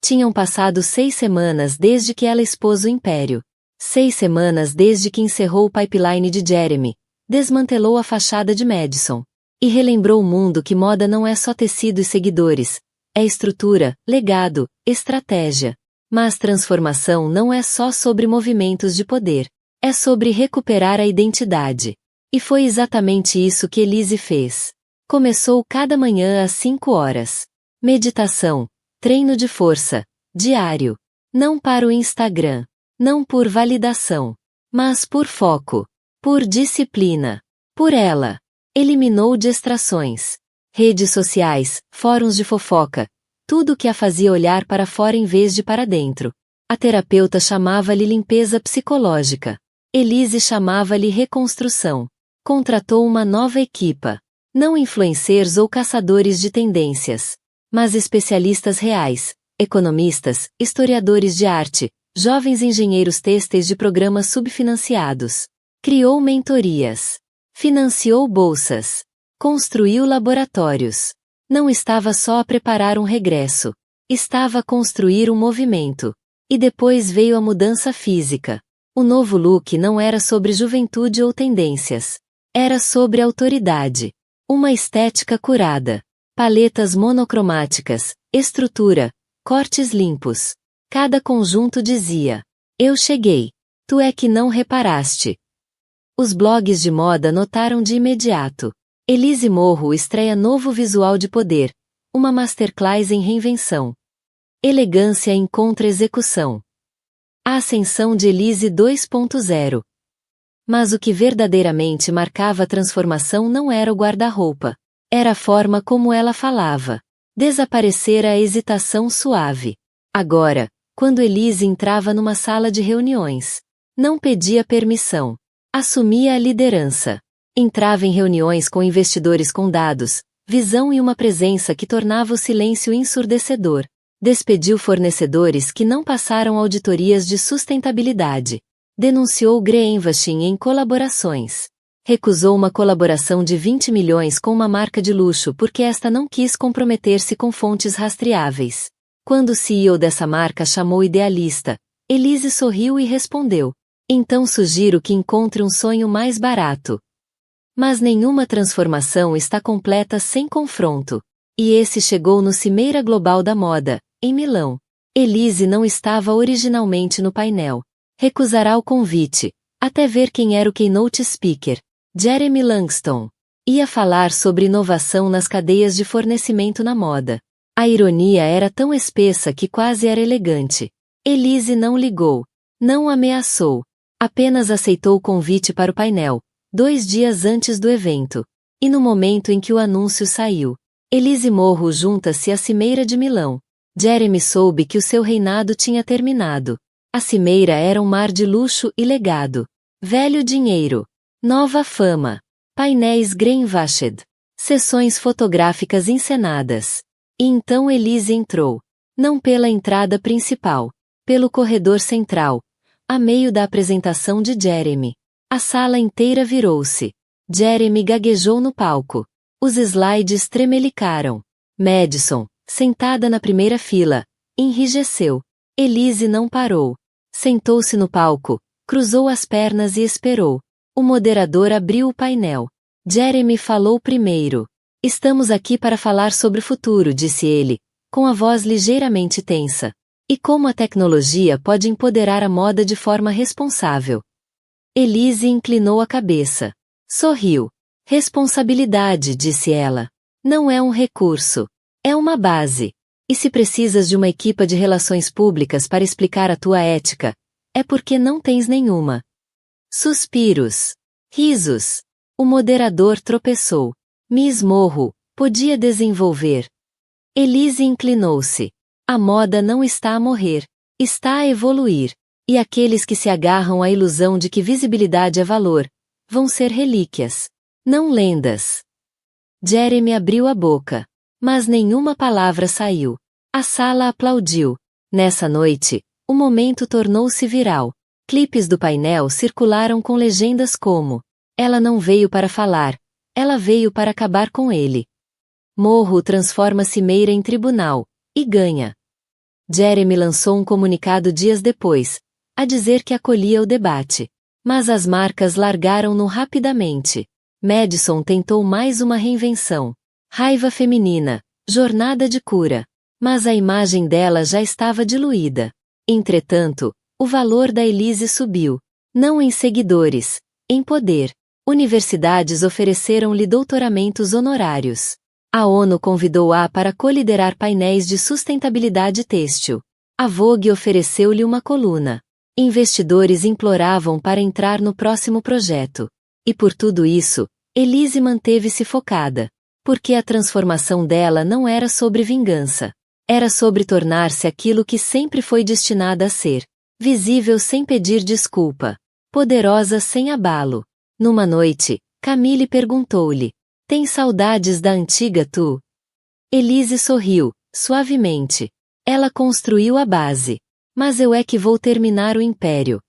Tinham passado 6 semanas desde que ela expôs o império. 6 semanas desde que encerrou o pipeline de Jeremy, desmantelou a fachada de Madison. E relembrou o mundo que moda não é só tecido e seguidores. É estrutura, legado, estratégia. Mas transformação não é só sobre movimentos de poder. É sobre recuperar a identidade. E foi exatamente isso que Elise fez. Começou cada manhã às 5 horas. Meditação. Treino de força. Diário. Não para o Instagram. Não por validação. Mas por foco. Por disciplina. Por ela. Eliminou distrações. Redes sociais, fóruns de fofoca. Tudo que a fazia olhar para fora em vez de para dentro. A terapeuta chamava-lhe limpeza psicológica. Elise chamava-lhe reconstrução. Contratou uma nova equipa. Não influencers ou caçadores de tendências. Mas especialistas reais, economistas, historiadores de arte, jovens engenheiros têxteis de programas subfinanciados. Criou mentorias. Financiou bolsas. Construiu laboratórios. Não estava só a preparar um regresso. Estava a construir um movimento. E depois veio a mudança física. O novo look não era sobre juventude ou tendências. Era sobre autoridade. Uma estética curada. Paletas monocromáticas, estrutura, cortes limpos. Cada conjunto dizia: eu cheguei. Tu é que não reparaste. Os blogs de moda notaram de imediato. Elise Morro estreia novo visual de poder. Uma masterclass em reinvenção. Elegância em contra-execução. A ascensão de Elise 2.0. Mas o que verdadeiramente marcava a transformação não era o guarda-roupa. Era a forma como ela falava. Desaparecera a hesitação suave. Agora, quando Elise entrava numa sala de reuniões, não pedia permissão. Assumia a liderança. Entrava em reuniões com investidores com dados, visão e uma presença que tornava o silêncio ensurdecedor. Despediu fornecedores que não passaram auditorias de sustentabilidade. Denunciou greenwashing em colaborações. Recusou uma colaboração de 20 milhões com uma marca de luxo porque esta não quis comprometer-se com fontes rastreáveis. Quando o CEO dessa marca chamou idealista, Elise sorriu e respondeu: então sugiro que encontre um sonho mais barato. Mas nenhuma transformação está completa sem confronto. E esse chegou no Cimeira Global da Moda, em Milão. Elise não estava originalmente no painel. Recusará o convite, até ver quem era o keynote speaker. Jeremy Langston. Ia falar sobre inovação nas cadeias de fornecimento na moda. A ironia era tão espessa que quase era elegante. Elise não ligou. Não ameaçou. Apenas aceitou o convite para o painel, 2 dias antes do evento. E no momento em que o anúncio saiu, Elise Morro junta-se à Cimeira de Milão. Jeremy soube que o seu reinado tinha terminado. A Cimeira era um mar de luxo e legado. Velho dinheiro. Nova fama. Painéis greenwashed. Sessões fotográficas encenadas. E então Elise entrou. Não pela entrada principal. Pelo corredor central. A meio da apresentação de Jeremy. A sala inteira virou-se. Jeremy gaguejou no palco. Os slides tremelicaram. Madison, sentada na primeira fila, enrijeceu. Elise não parou. Sentou-se no palco, cruzou as pernas e esperou. O moderador abriu o painel. Jeremy falou primeiro. Estamos aqui para falar sobre o futuro, disse ele, com a voz ligeiramente tensa. E como a tecnologia pode empoderar a moda de forma responsável. Elise inclinou a cabeça. Sorriu. Responsabilidade, disse ela. Não é um recurso. É uma base. E se precisas de uma equipa de relações públicas para explicar a tua ética, é porque não tens nenhuma. Suspiros. Risos. O moderador tropeçou. Miss Morro, podia desenvolver. Elise inclinou-se. A moda não está a morrer. Está a evoluir. E aqueles que se agarram à ilusão de que visibilidade é valor, vão ser relíquias. Não lendas. Jeremy abriu a boca. Mas nenhuma palavra saiu. A sala aplaudiu. Nessa noite, o momento tornou-se viral. Clipes do painel circularam com legendas como: ela não veio para falar, ela veio para acabar com ele. Morro transforma cimeira em tribunal, e ganha. Jeremy lançou um comunicado dias depois, a dizer que acolhia o debate. Mas as marcas largaram-no rapidamente. Madison tentou mais uma reinvenção. Raiva feminina, jornada de cura. Mas a imagem dela já estava diluída. Entretanto, o valor da Elise subiu. Não em seguidores, em poder. Universidades ofereceram-lhe doutoramentos honorários. A ONU convidou-a para coliderar painéis de sustentabilidade têxtil. A Vogue ofereceu-lhe uma coluna. Investidores imploravam para entrar no próximo projeto. E por tudo isso, Elise manteve-se focada. Porque a transformação dela não era sobre vingança. Era sobre tornar-se aquilo que sempre foi destinada a ser. Visível sem pedir desculpa. Poderosa sem abalo. Numa noite, Camille perguntou-lhe: tem saudades da antiga tu? Elise sorriu, suavemente. Ela construiu a base. Mas eu é que vou terminar o império.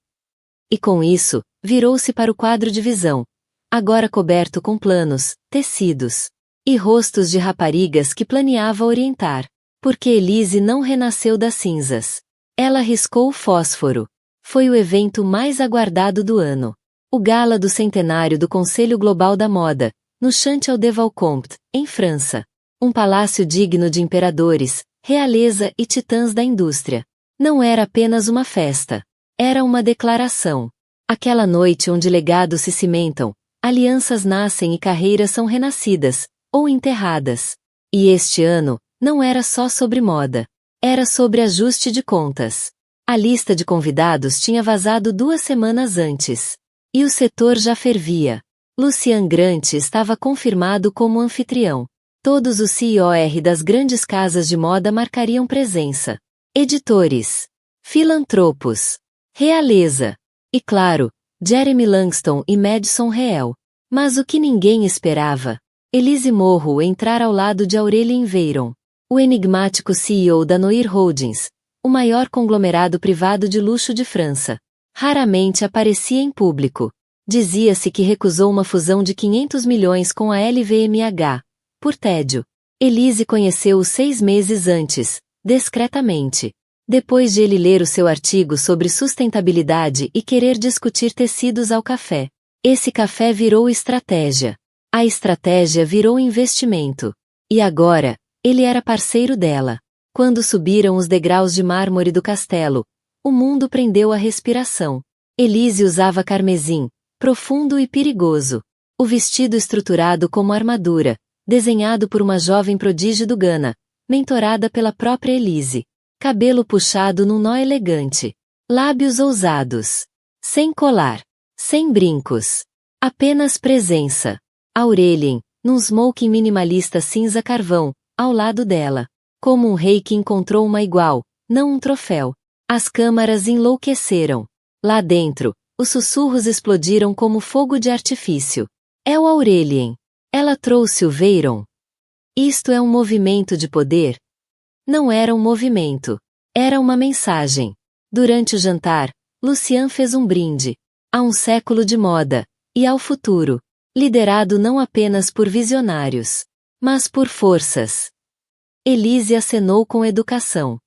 E com isso, virou-se para o quadro de visão. Agora coberto com planos, tecidos. E rostos de raparigas que planeava orientar. Porque Elise não renasceu das cinzas. Ela riscou o fósforo. Foi o evento mais aguardado do ano. O gala do centenário do Conselho Global da Moda, no Chantier de Valcompt, em França. Um palácio digno de imperadores, realeza e titãs da indústria. Não era apenas uma festa. Era uma declaração. Aquela noite onde legados se cimentam, alianças nascem e carreiras são renascidas, ou enterradas. E este ano, não era só sobre moda. Era sobre ajuste de contas. A lista de convidados tinha vazado 2 semanas antes. E o setor já fervia. Lucian Grant estava confirmado como anfitrião. Todos os CEOs das grandes casas de moda marcariam presença. Editores. Filantropos. Realeza. E claro, Jeremy Langston e Madison Real. Mas o que ninguém esperava? Elise Morro entrar ao lado de Aurélien Veyron. O enigmático CEO da Noir Holdings, o maior conglomerado privado de luxo de França. Raramente aparecia em público. Dizia-se que recusou uma fusão de 500 milhões com a LVMH. Por tédio. Elise conheceu-o 6 meses antes, discretamente. Depois de ele ler o seu artigo sobre sustentabilidade e querer discutir tecidos ao café. Esse café virou estratégia. A estratégia virou investimento. E agora, ele era parceiro dela. Quando subiram os degraus de mármore do castelo, o mundo prendeu a respiração. Elise usava carmesim, profundo e perigoso. O vestido estruturado como armadura, desenhado por uma jovem prodígio do Ghana, mentorada pela própria Elise. Cabelo puxado num nó elegante. Lábios ousados. Sem colar. Sem brincos. Apenas presença. Aurélien, num smoking minimalista cinza carvão, ao lado dela. Como um rei que encontrou uma igual, não um troféu. As câmaras enlouqueceram. Lá dentro, os sussurros explodiram como fogo de artifício. É o Aurélien. Ela trouxe o Veyron. Isto é um movimento de poder? Não era um movimento. Era uma mensagem. Durante o jantar, Lucian fez um brinde. A um século de moda. E ao futuro. liderado não apenas por visionários, mas por forças. Elise acenou com educação.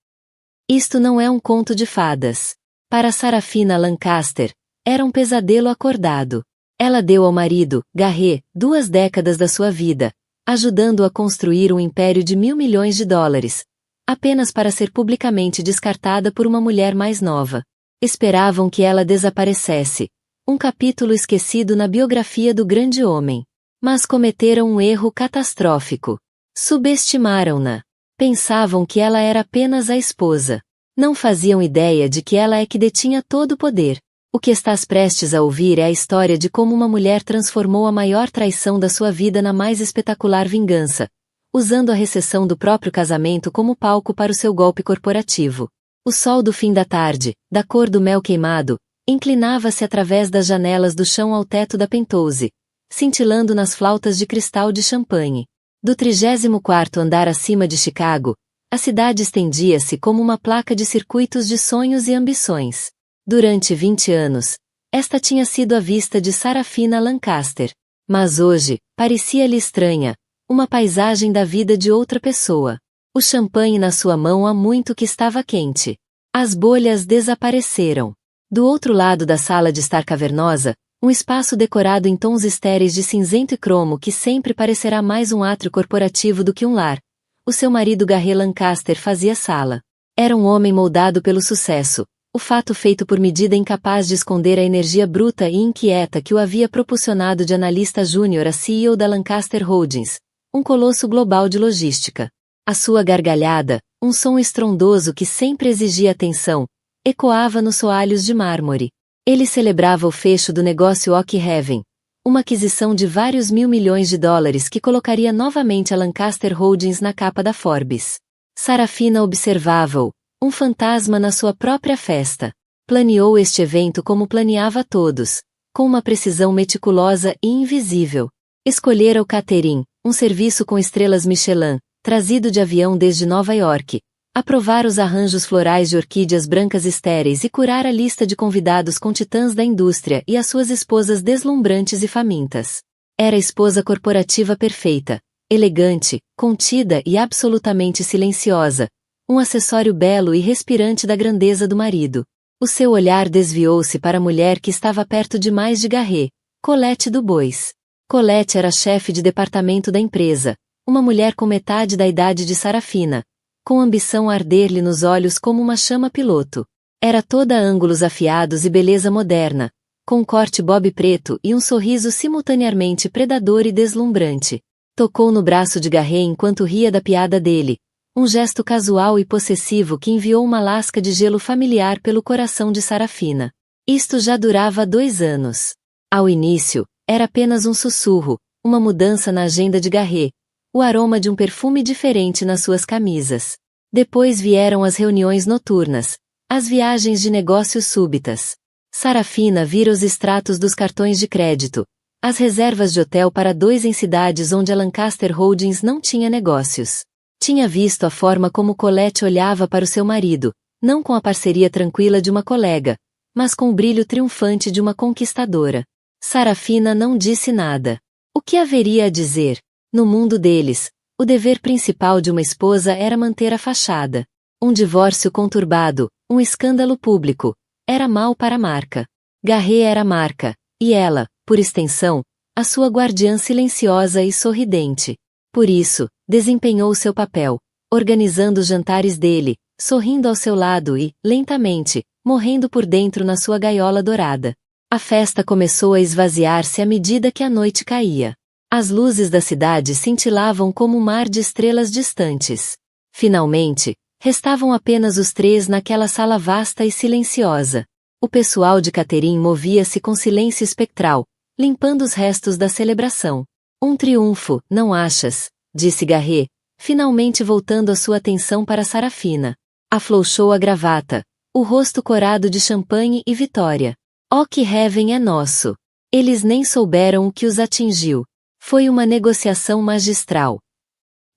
Isto não é um conto de fadas. Para Sarafina Lancaster, era um pesadelo acordado. Ela deu ao marido, Garret, 2 décadas da sua vida, ajudando-o a construir um império de $1.000 milhões, apenas para ser publicamente descartada por uma mulher mais nova. Esperavam que ela desaparecesse. Um capítulo esquecido na biografia do grande homem. Mas cometeram um erro catastrófico. Subestimaram-na. Pensavam que ela era apenas a esposa. Não faziam ideia de que ela é que detinha todo o poder. O que estás prestes a ouvir é a história de como uma mulher transformou a maior traição da sua vida na mais espetacular vingança, usando a recessão do próprio casamento como palco para o seu golpe corporativo. O sol do fim da tarde, da cor do mel queimado, inclinava-se através das janelas do chão ao teto da Penthouse, cintilando nas flautas de cristal de champanhe. Do 34º andar acima de Chicago, a cidade estendia-se como uma placa de circuitos de sonhos e ambições. Durante 20 anos, esta tinha sido a vista de Sarafina Lancaster. Mas hoje, parecia-lhe estranha, uma paisagem da vida de outra pessoa. O champanhe na sua mão há muito que estava quente. As bolhas desapareceram. Do outro lado da sala de estar cavernosa, um espaço decorado em tons estéreis de cinzento e cromo que sempre parecerá mais um átrio corporativo do que um lar. O seu marido Garret Lancaster fazia sala. Era um homem moldado pelo sucesso, o fato feito por medida incapaz de esconder a energia bruta e inquieta que o havia propulsionado de analista júnior a CEO da Lancaster Holdings, um colosso global de logística. A sua gargalhada, um som estrondoso que sempre exigia atenção, ecoava nos soalhos de mármore. Ele celebrava o fecho do negócio Oak Haven, uma aquisição de vários $1.000 milhões que colocaria novamente a Lancaster Holdings na capa da Forbes. Sarafina observava-o, um fantasma na sua própria festa. Planeou este evento como planeava todos, com uma precisão meticulosa e invisível. Escolhera o catering, um serviço com estrelas Michelin, trazido de avião desde Nova York, aprovar os arranjos florais de orquídeas brancas estéreis e curar a lista de convidados com titãs da indústria e as suas esposas deslumbrantes e famintas. Era a esposa corporativa perfeita, elegante, contida e absolutamente silenciosa, um acessório belo e respirante da grandeza do marido. O seu olhar desviou-se para a mulher que estava perto demais de Garret, Colette Dubois. Colette era chefe de departamento da empresa, uma mulher com metade da idade de Sarafina, com ambição a arder-lhe nos olhos como uma chama piloto. Era toda ângulos afiados e beleza moderna, com um corte bob preto e um sorriso simultaneamente predador e deslumbrante. Tocou no braço de Garret enquanto ria da piada dele, um gesto casual e possessivo que enviou uma lasca de gelo familiar pelo coração de Sarafina. Isto já durava 2 anos. Ao início, era apenas um sussurro, uma mudança na agenda de Garret, o aroma de um perfume diferente nas suas camisas. Depois vieram as reuniões noturnas, as viagens de negócios súbitas. Sarafina vira os extratos dos cartões de crédito, as reservas de hotel para 2 em cidades onde a Lancaster Holdings não tinha negócios. Tinha visto a forma como Colette olhava para o seu marido, não com a parceria tranquila de uma colega, mas com o brilho triunfante de uma conquistadora. Sarafina não disse nada. O que haveria a dizer? No mundo deles, o dever principal de uma esposa era manter a fachada. Um divórcio conturbado, um escândalo público, era mal para a marca. Garret era a marca, e ela, por extensão, a sua guardiã silenciosa e sorridente. Por isso, desempenhou seu papel, organizando os jantares dele, sorrindo ao seu lado e, lentamente, morrendo por dentro na sua gaiola dourada. A festa começou a esvaziar-se à medida que a noite caía. As luzes da cidade cintilavam como um mar de estrelas distantes. Finalmente, restavam apenas os 3 naquela sala vasta e silenciosa. O pessoal de catering movia-se com silêncio espectral, limpando os restos da celebração. Um triunfo, não achas? Disse Garret, finalmente voltando a sua atenção para Sarafina. Aflouxou a gravata, o rosto corado de champanhe e vitória. Oak Haven é nosso. Eles nem souberam o que os atingiu. Foi uma negociação magistral.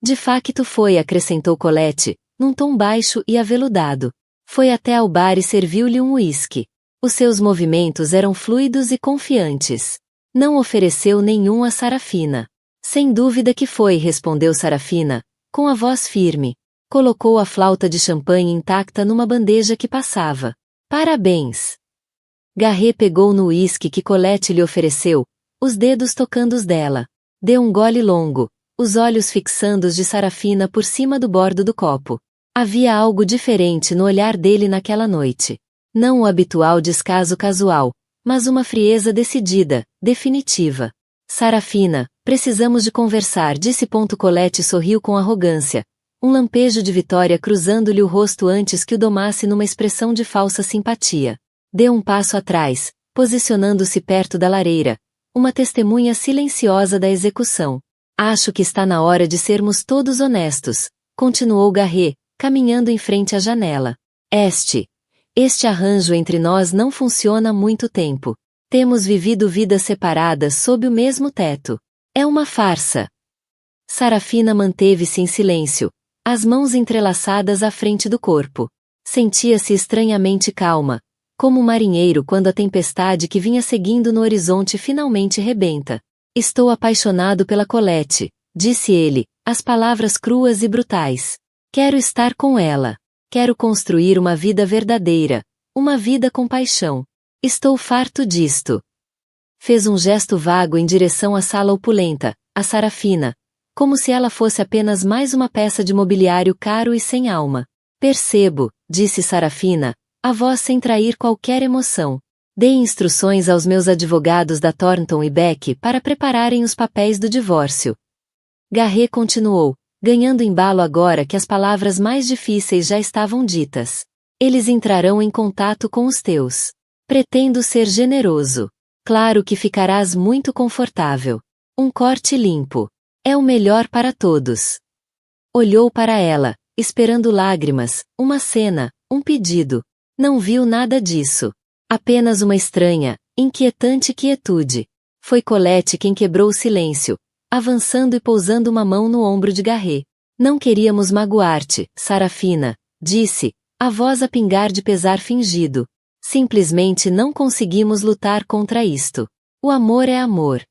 De facto foi, acrescentou Colette, num tom baixo e aveludado. Foi até ao bar e serviu-lhe um uísque. Os seus movimentos eram fluidos e confiantes. Não ofereceu nenhum a Sarafina. Sem dúvida que foi, respondeu Sarafina, com a voz firme. Colocou a flauta de champanhe intacta numa bandeja que passava. Parabéns! Garret pegou no uísque que Colette lhe ofereceu, os dedos tocando os dela. Deu um gole longo, os olhos fixando os de Sarafina por cima do bordo do copo. Havia algo diferente no olhar dele naquela noite. Não o habitual descaso casual, mas uma frieza decidida, definitiva. Sarafina, precisamos de conversar, disse. Colette sorriu com arrogância, um lampejo de vitória cruzando-lhe o rosto antes que o domasse numa expressão de falsa simpatia. Deu um passo atrás, posicionando-se perto da lareira, uma testemunha silenciosa da execução. Acho que está na hora de sermos todos honestos, continuou Garret, caminhando em frente à janela. Este arranjo entre nós não funciona há muito tempo. Temos vivido vidas separadas sob o mesmo teto. É uma farsa. Sarafina manteve-se em silêncio, as mãos entrelaçadas à frente do corpo. Sentia-se estranhamente calma, como um marinheiro quando a tempestade que vinha seguindo no horizonte finalmente rebenta. Estou apaixonado pela Colette, disse ele, as palavras cruas e brutais. Quero estar com ela. Quero construir uma vida verdadeira, uma vida com paixão. Estou farto disto. Fez um gesto vago em direção à sala opulenta, a Sarafina, como se ela fosse apenas mais uma peça de mobiliário caro e sem alma. Percebo, disse Sarafina, a voz sem trair qualquer emoção. Dei instruções aos meus advogados da Thornton e Beck para prepararem os papéis do divórcio. Garret continuou, ganhando embalo agora que as palavras mais difíceis já estavam ditas. Eles entrarão em contato com os teus. Pretendo ser generoso. Claro que ficarás muito confortável. Um corte limpo. É o melhor para todos. Olhou para ela, esperando lágrimas, uma cena, um pedido. Não viu nada disso. Apenas uma estranha, inquietante quietude. Foi Colette quem quebrou o silêncio, avançando e pousando uma mão no ombro de Garret. Não queríamos magoar-te, Sarafina, disse, a voz a pingar de pesar fingido. Simplesmente não conseguimos lutar contra isto. O amor é amor.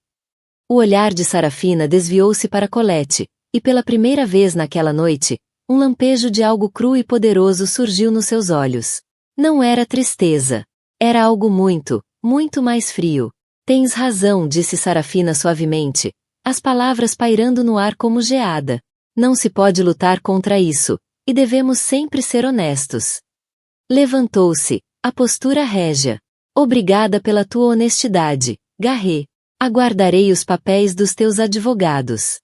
O olhar de Sarafina desviou-se para Colette, e pela primeira vez naquela noite, um lampejo de algo cru e poderoso surgiu nos seus olhos. Não era tristeza. Era algo muito, muito mais frio. Tens razão, disse Sarafina suavemente, as palavras pairando no ar como geada. Não se pode lutar contra isso, e devemos sempre ser honestos. Levantou-se, a postura régia. Obrigada pela tua honestidade, Garret. Aguardarei os papéis dos teus advogados.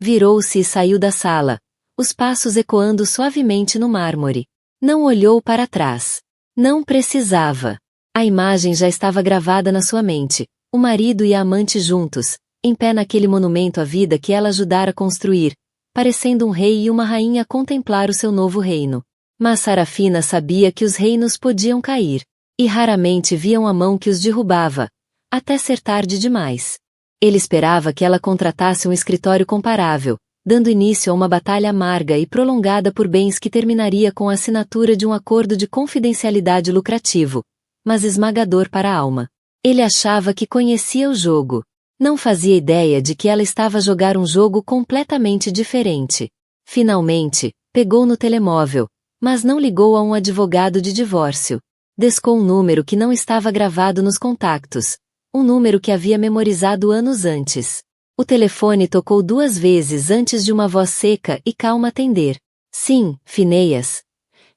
Virou-se e saiu da sala, os passos ecoando suavemente no mármore. Não olhou para trás. Não precisava. A imagem já estava gravada na sua mente, o marido e a amante juntos, em pé naquele monumento à vida que ela ajudara a construir, parecendo um rei e uma rainha a contemplar o seu novo reino. Mas Sarafina sabia que os reinos podiam cair, e raramente viam a mão que os derrubava, até ser tarde demais. Ele esperava que ela contratasse um escritório comparável, dando início a uma batalha amarga e prolongada por bens que terminaria com a assinatura de um acordo de confidencialidade lucrativo, mas esmagador para a alma. Ele achava que conhecia o jogo. Não fazia ideia de que ela estava a jogar um jogo completamente diferente. Finalmente, pegou no telemóvel, mas não ligou a um advogado de divórcio. Descou um número que não estava gravado nos contactos, um número que havia memorizado anos antes. O telefone tocou 2 vezes antes de uma voz seca e calma atender. Sim, Phineas,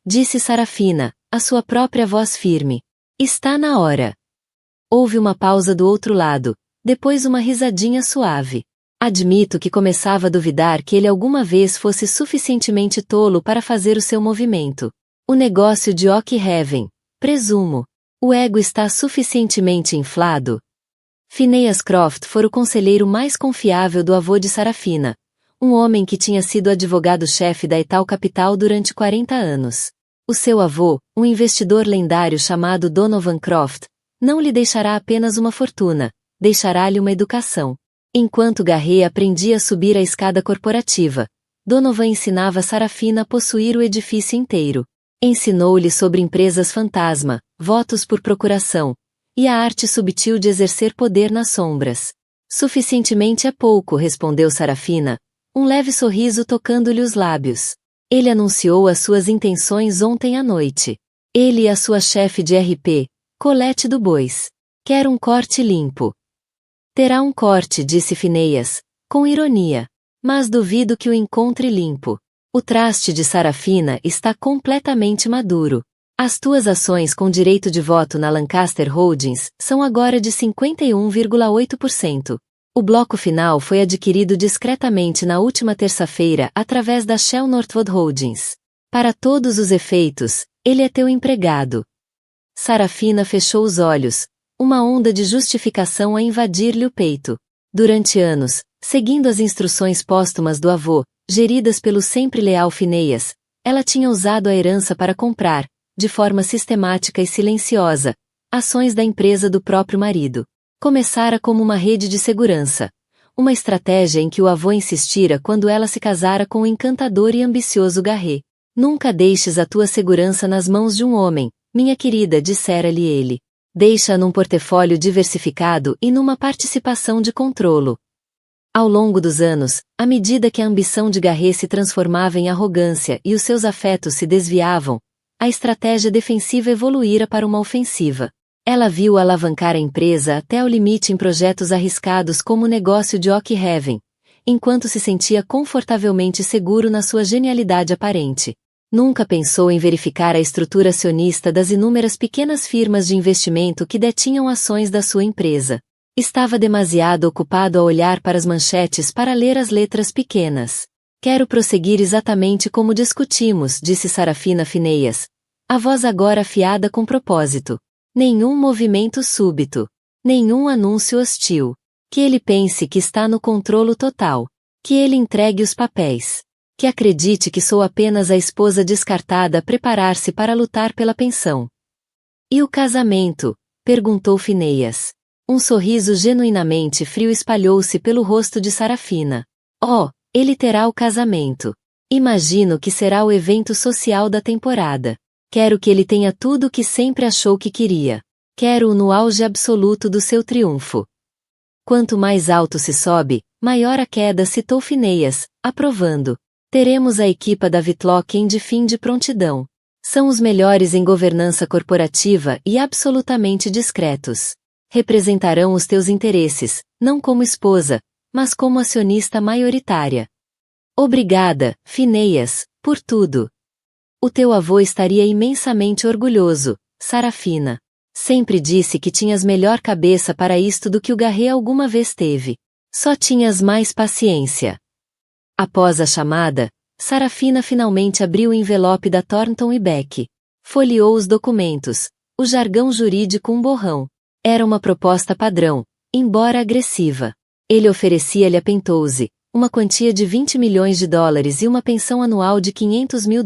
disse Sarafina, a sua própria voz firme. Está na hora. Houve uma pausa do outro lado, depois uma risadinha suave. Admito que começava a duvidar que ele alguma vez fosse suficientemente tolo para fazer o seu movimento. O negócio de Oak Heaven, presumo. O ego está suficientemente inflado? Phineas Croft fora o conselheiro mais confiável do avô de Sarafina, um homem que tinha sido advogado-chefe da Etal Capital durante 40 anos. O seu avô, um investidor lendário chamado Donovan Croft, não lhe deixará apenas uma fortuna, deixará-lhe uma educação. Enquanto Garret aprendia a subir a escada corporativa, Donovan ensinava Sarafina a possuir o edifício inteiro. Ensinou-lhe sobre empresas fantasma, votos por procuração, e a arte subtil de exercer poder nas sombras. Suficientemente é pouco, respondeu Sarafina, um leve sorriso tocando-lhe os lábios. Ele anunciou as suas intenções ontem à noite. Ele e a sua chefe de RP, Colette Dubois. Quer um corte limpo. Terá um corte, disse Phineas, com ironia. Mas duvido que o encontre limpo. O traste de Sarafina está completamente maduro. As tuas ações com direito de voto na Lancaster Holdings são agora de 51,8%. O bloco final foi adquirido discretamente na última terça-feira através da Shell Northwood Holdings. Para todos os efeitos, ele é teu empregado. Sarafina fechou os olhos, uma onda de justificação a invadir-lhe o peito. Durante anos, seguindo as instruções póstumas do avô, geridas pelo sempre leal Phineas, ela tinha usado a herança para comprar, de forma sistemática e silenciosa, ações da empresa do próprio marido. Começara como uma rede de segurança. Uma estratégia em que o avô insistira quando ela se casara com o encantador e ambicioso Garret. Nunca deixes a tua segurança nas mãos de um homem, minha querida, dissera-lhe ele. Deixa-a num portfólio diversificado e numa participação de controlo. Ao longo dos anos, à medida que a ambição de Garret se transformava em arrogância e os seus afetos se desviavam, a estratégia defensiva evoluíra para uma ofensiva. Ela viu alavancar a empresa até o limite em projetos arriscados como o negócio de Oak Haven, enquanto se sentia confortavelmente seguro na sua genialidade aparente. Nunca pensou em verificar a estrutura acionista das inúmeras pequenas firmas de investimento que detinham ações da sua empresa. Estava demasiado ocupado a olhar para as manchetes para ler as letras pequenas. Quero prosseguir exatamente como discutimos, disse Sarafina Phineas, a voz agora afiada com propósito. Nenhum movimento súbito. Nenhum anúncio hostil. Que ele pense que está no controlo total. Que ele entregue os papéis. Que acredite que sou apenas a esposa descartada a preparar-se para lutar pela pensão. E o casamento? Perguntou Phineas. Um sorriso genuinamente frio espalhou-se pelo rosto de Sarafina. Oh, ele terá o casamento. Imagino que será o evento social da temporada. Quero que ele tenha tudo o que sempre achou que queria. Quero-o no auge absoluto do seu triunfo. Quanto mais alto se sobe, maior a queda, citou Phineas, aprovando. Teremos a equipa da Whitlock em de fim de prontidão. São os melhores em governança corporativa e absolutamente discretos. Representarão os teus interesses, não como esposa, mas como acionista maioritária. Obrigada, Phineas, por tudo. O teu avô estaria imensamente orgulhoso, Sarafina. Sempre disse que tinhas melhor cabeça para isto do que o Garret alguma vez teve. Só tinhas mais paciência. Após a chamada, Sarafina finalmente abriu o envelope da Thornton e Beck. Folheou os documentos, o jargão jurídico um borrão. Era uma proposta padrão, embora agressiva. Ele oferecia-lhe a Pentose, uma quantia de $20 milhões e uma pensão anual de $500 mil.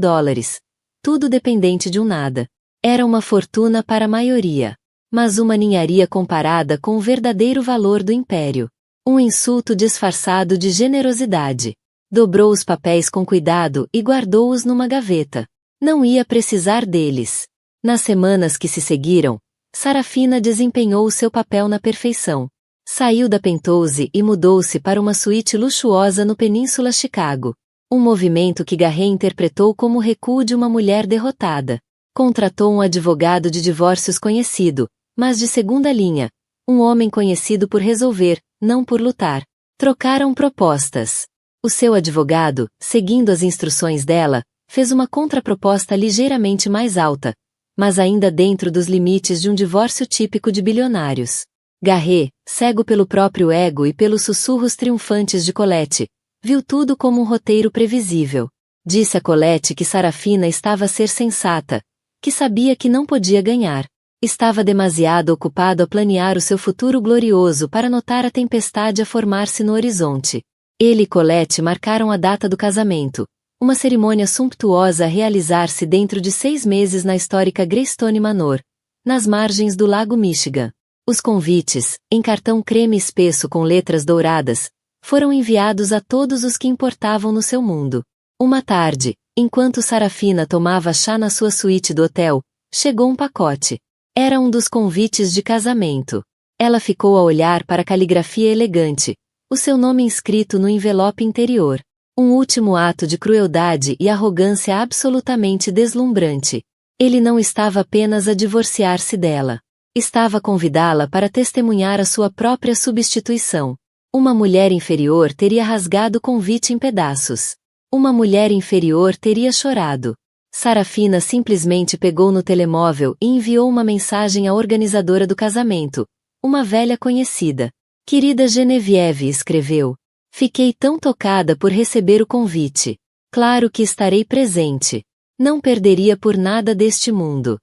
Tudo dependente de um nada. Era uma fortuna para a maioria. Mas uma ninharia comparada com o verdadeiro valor do império. Um insulto disfarçado de generosidade. Dobrou os papéis com cuidado e guardou-os numa gaveta. Não ia precisar deles. Nas semanas que se seguiram, Sarafina desempenhou o seu papel na perfeição. Saiu da Pentose e mudou-se para uma suíte luxuosa no Península Chicago. Um movimento que Garret interpretou como o recuo de uma mulher derrotada. Contratou um advogado de divórcios conhecido, mas de segunda linha. Um homem conhecido por resolver, não por lutar. Trocaram propostas. O seu advogado, seguindo as instruções dela, fez uma contraproposta ligeiramente mais alta, mas ainda dentro dos limites de um divórcio típico de bilionários. Garret, cego pelo próprio ego e pelos sussurros triunfantes de Colette, viu tudo como um roteiro previsível. Disse a Colette que Sarafina estava a ser sensata, que sabia que não podia ganhar. Estava demasiado ocupado a planear o seu futuro glorioso para notar a tempestade a formar-se no horizonte. Ele e Colette marcaram a data do casamento, uma cerimônia sumptuosa a realizar-se dentro de 6 meses na histórica Greystone Manor, nas margens do Lago Michigan. Os convites, em cartão creme espesso com letras douradas, foram enviados a todos os que importavam no seu mundo. Uma tarde, enquanto Sarafina tomava chá na sua suíte do hotel, chegou um pacote. Era um dos convites de casamento. Ela ficou a olhar para a caligrafia elegante, o seu nome inscrito no envelope interior. Um último ato de crueldade e arrogância absolutamente deslumbrante. Ele não estava apenas a divorciar-se dela. Estava a convidá-la para testemunhar a sua própria substituição. Uma mulher inferior teria rasgado o convite em pedaços. Uma mulher inferior teria chorado. Sarafina simplesmente pegou no telemóvel e enviou uma mensagem à organizadora do casamento, uma velha conhecida. Querida Genevieve, escreveu. Fiquei tão tocada por receber o convite. Claro que estarei presente. Não perderia por nada deste mundo.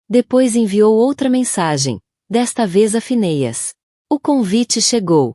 Depois enviou outra mensagem, desta vez a Finéias. O convite chegou.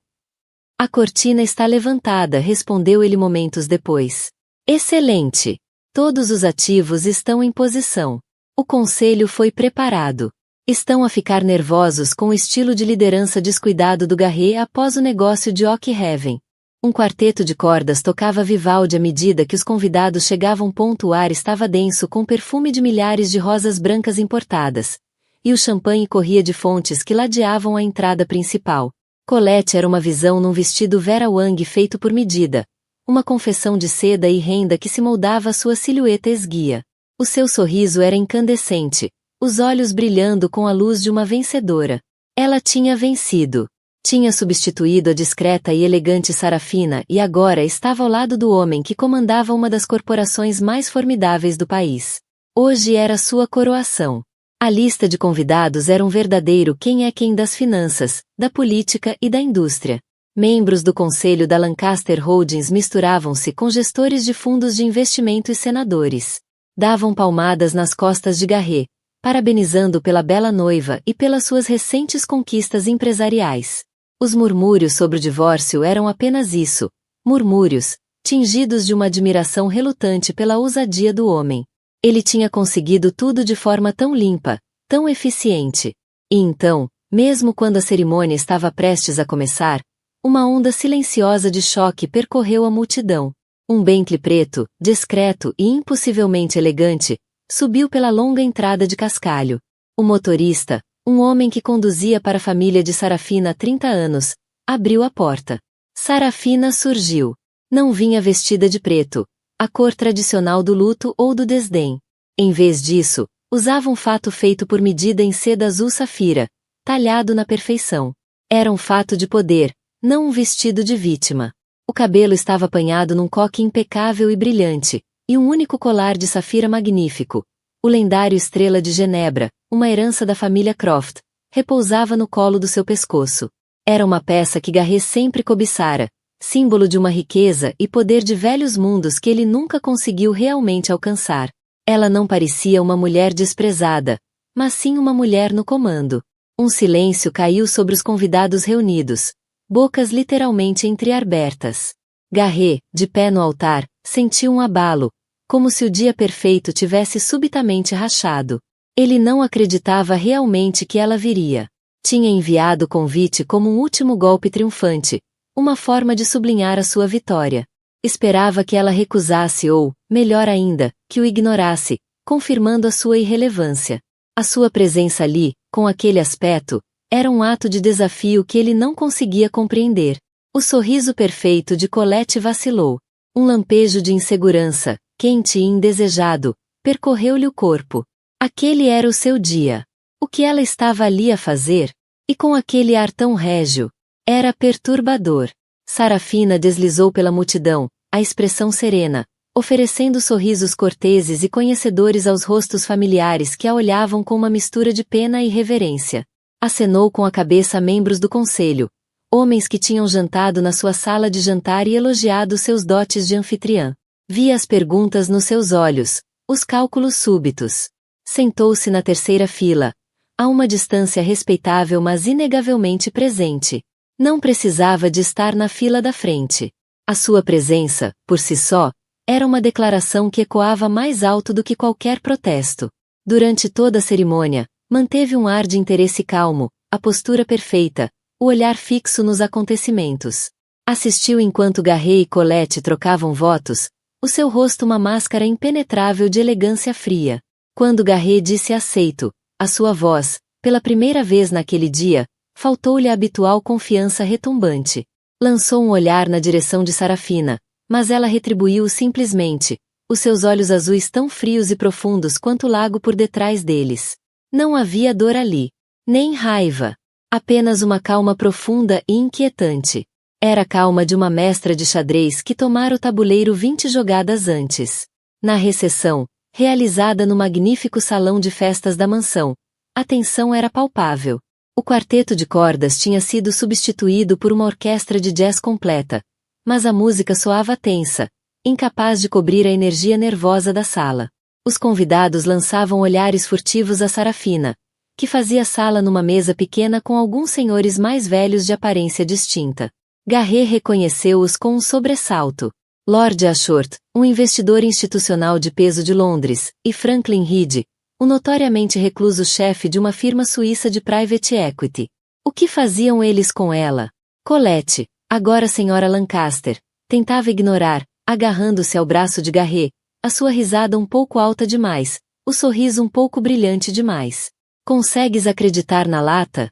A cortina está levantada, respondeu ele momentos depois. Excelente! Todos os ativos estão em posição. O conselho foi preparado. Estão a ficar nervosos com o estilo de liderança descuidado do Garret após o negócio de Oak Heaven. Um quarteto de cordas tocava Vivaldi à medida que os convidados chegavam. O ar estava denso com perfume de milhares de rosas brancas importadas. E o champanhe corria de fontes que ladeavam a entrada principal. Colette era uma visão num vestido Vera Wang feito por medida. Uma confecção de seda e renda que se moldava à sua silhueta esguia. O seu sorriso era incandescente, os olhos brilhando com a luz de uma vencedora. Ela tinha vencido. Tinha substituído a discreta e elegante Sarafina e agora estava ao lado do homem que comandava uma das corporações mais formidáveis do país. Hoje era sua coroação. A lista de convidados era um verdadeiro quem é quem das finanças, da política e da indústria. Membros do conselho da Lancaster Holdings misturavam-se com gestores de fundos de investimento e senadores. Davam palmadas nas costas de Garret, parabenizando pela bela noiva e pelas suas recentes conquistas empresariais. Os murmúrios sobre o divórcio eram apenas isso, murmúrios, tingidos de uma admiração relutante pela ousadia do homem. Ele tinha conseguido tudo de forma tão limpa, tão eficiente. E então, mesmo quando a cerimônia estava prestes a começar, uma onda silenciosa de choque percorreu a multidão. Um Bentley preto, discreto e impossivelmente elegante, subiu pela longa entrada de cascalho. O motorista, um homem que conduzia para a família de Sarafina há 30 anos, abriu a porta. Sarafina surgiu. Não vinha vestida de preto, a cor tradicional do luto ou do desdém. Em vez disso, usava um fato feito por medida em seda azul safira, talhado na perfeição. Era um fato de poder, não um vestido de vítima. O cabelo estava apanhado num coque impecável e brilhante, e um único colar de safira magnífico, o lendário Estrela de Genebra, uma herança da família Croft, repousava no colo do seu pescoço. Era uma peça que Garret sempre cobiçara, símbolo de uma riqueza e poder de velhos mundos que ele nunca conseguiu realmente alcançar. Ela não parecia uma mulher desprezada, mas sim uma mulher no comando. Um silêncio caiu sobre os convidados reunidos, bocas literalmente entreabertas. Garret, de pé no altar, sentiu um abalo, como se o dia perfeito tivesse subitamente rachado. Ele não acreditava realmente que ela viria. Tinha enviado o convite como um último golpe triunfante, uma forma de sublinhar a sua vitória. Esperava que ela recusasse ou, melhor ainda, que o ignorasse, confirmando a sua irrelevância. A sua presença ali, com aquele aspecto, era um ato de desafio que ele não conseguia compreender. O sorriso perfeito de Colette vacilou. Um lampejo de insegurança, quente e indesejado, percorreu-lhe o corpo. Aquele era o seu dia. O que ela estava ali a fazer? E com aquele ar tão régio? Era perturbador. Sarafina deslizou pela multidão, a expressão serena, oferecendo sorrisos corteses e conhecedores aos rostos familiares que a olhavam com uma mistura de pena e reverência. Acenou com a cabeça a membros do conselho, homens que tinham jantado na sua sala de jantar e elogiado seus dotes de anfitriã. Via as perguntas nos seus olhos, os cálculos súbitos. Sentou-se na terceira fila, a uma distância respeitável mas inegavelmente presente. Não precisava de estar na fila da frente. A sua presença, por si só, era uma declaração que ecoava mais alto do que qualquer protesto. Durante toda a cerimônia, manteve um ar de interesse calmo, a postura perfeita, o olhar fixo nos acontecimentos. Assistiu enquanto Garret e Colette trocavam votos, o seu rosto uma máscara impenetrável de elegância fria. Quando Garret disse aceito, a sua voz, pela primeira vez naquele dia, faltou-lhe a habitual confiança retumbante. Lançou um olhar na direção de Sarafina, mas ela retribuiu simplesmente, os seus olhos azuis tão frios e profundos quanto o lago por detrás deles. Não havia dor ali, nem raiva. Apenas uma calma profunda e inquietante. Era a calma de uma mestra de xadrez que tomara o tabuleiro 20 jogadas antes. Na recepção, realizada no magnífico salão de festas da mansão, a tensão era palpável. O quarteto de cordas tinha sido substituído por uma orquestra de jazz completa, mas a música soava tensa, incapaz de cobrir a energia nervosa da sala. Os convidados lançavam olhares furtivos a Sarafina, que fazia sala numa mesa pequena com alguns senhores mais velhos de aparência distinta. Garret reconheceu-os com um sobressalto. Lord Ashworth, um investidor institucional de peso de Londres, e Franklin Reed, o notoriamente recluso chefe de uma firma suíça de private equity. O que faziam eles com ela? Colette, agora senhora Lancaster, tentava ignorar, agarrando-se ao braço de Garret, a sua risada um pouco alta demais, o sorriso um pouco brilhante demais. Consegues acreditar na lata?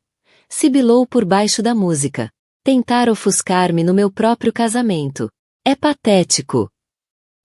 Sibilou por baixo da música. Tentar ofuscar-me no meu próprio casamento. É patético.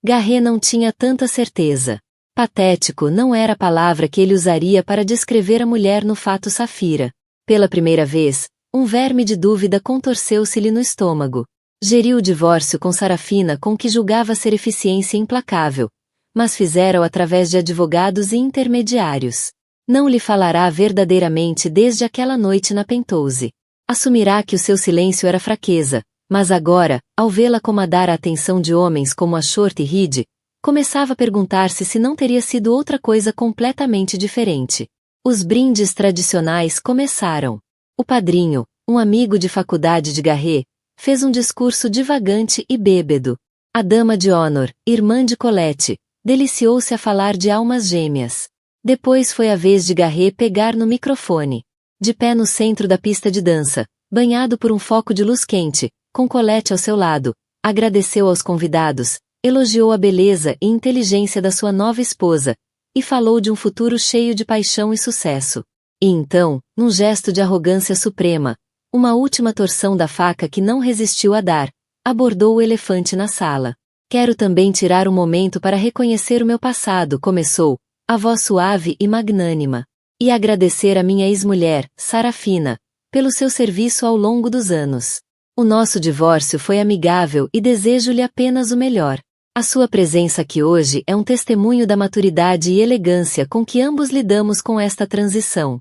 Garret não tinha tanta certeza. Patético não era a palavra que ele usaria para descrever a mulher no fato Safira. Pela primeira vez, um verme de dúvida contorceu-se-lhe no estômago. Geriu o divórcio com Sarafina com que julgava ser eficiência implacável, mas fizeram através de advogados e intermediários. Não lhe falará verdadeiramente desde aquela noite na Penthouse. Assumirá que o seu silêncio era fraqueza, mas agora, ao vê-la comandar a atenção de homens como Ashworth e Reed, começava a perguntar-se se não teria sido outra coisa completamente diferente. Os brindes tradicionais começaram. O padrinho, um amigo de faculdade de Garret, fez um discurso divagante e bêbado. A dama de honor, irmã de Colette, deliciou-se a falar de almas gêmeas. Depois foi a vez de Garret pegar no microfone. De pé no centro da pista de dança, banhado por um foco de luz quente, com Colette ao seu lado, agradeceu aos convidados, elogiou a beleza e inteligência da sua nova esposa, e falou de um futuro cheio de paixão e sucesso. E então, num gesto de arrogância suprema, uma última torção da faca que não resistiu a dar, abordou o elefante na sala. Quero também tirar um momento para reconhecer o meu passado, começou, a voz suave e magnânima, e agradecer a minha ex-mulher, Sarafina, pelo seu serviço ao longo dos anos. O nosso divórcio foi amigável e desejo-lhe apenas o melhor. A sua presença aqui hoje é um testemunho da maturidade e elegância com que ambos lidamos com esta transição.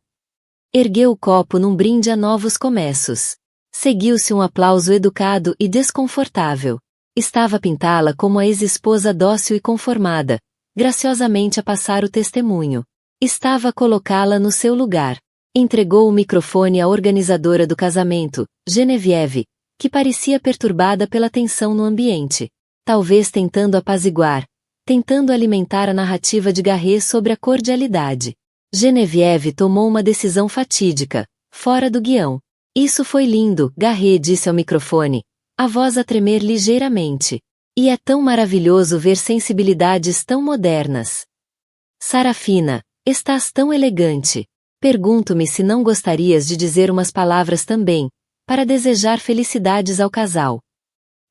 Ergueu o copo num brinde a novos começos. Seguiu-se um aplauso educado e desconfortável. Estava a pintá-la como a ex-esposa dócil e conformada, graciosamente a passar o testemunho. Estava a colocá-la no seu lugar. Entregou o microfone à organizadora do casamento, Geneviève, que parecia perturbada pela tensão no ambiente. Talvez tentando apaziguar, tentando alimentar a narrativa de Garret sobre a cordialidade. Geneviève tomou uma decisão fatídica, fora do guião. Isso foi lindo, Garret disse ao microfone, a voz a tremer ligeiramente. E é tão maravilhoso ver sensibilidades tão modernas. Sarafina, estás tão elegante. Pergunto-me se não gostarias de dizer umas palavras também, para desejar felicidades ao casal.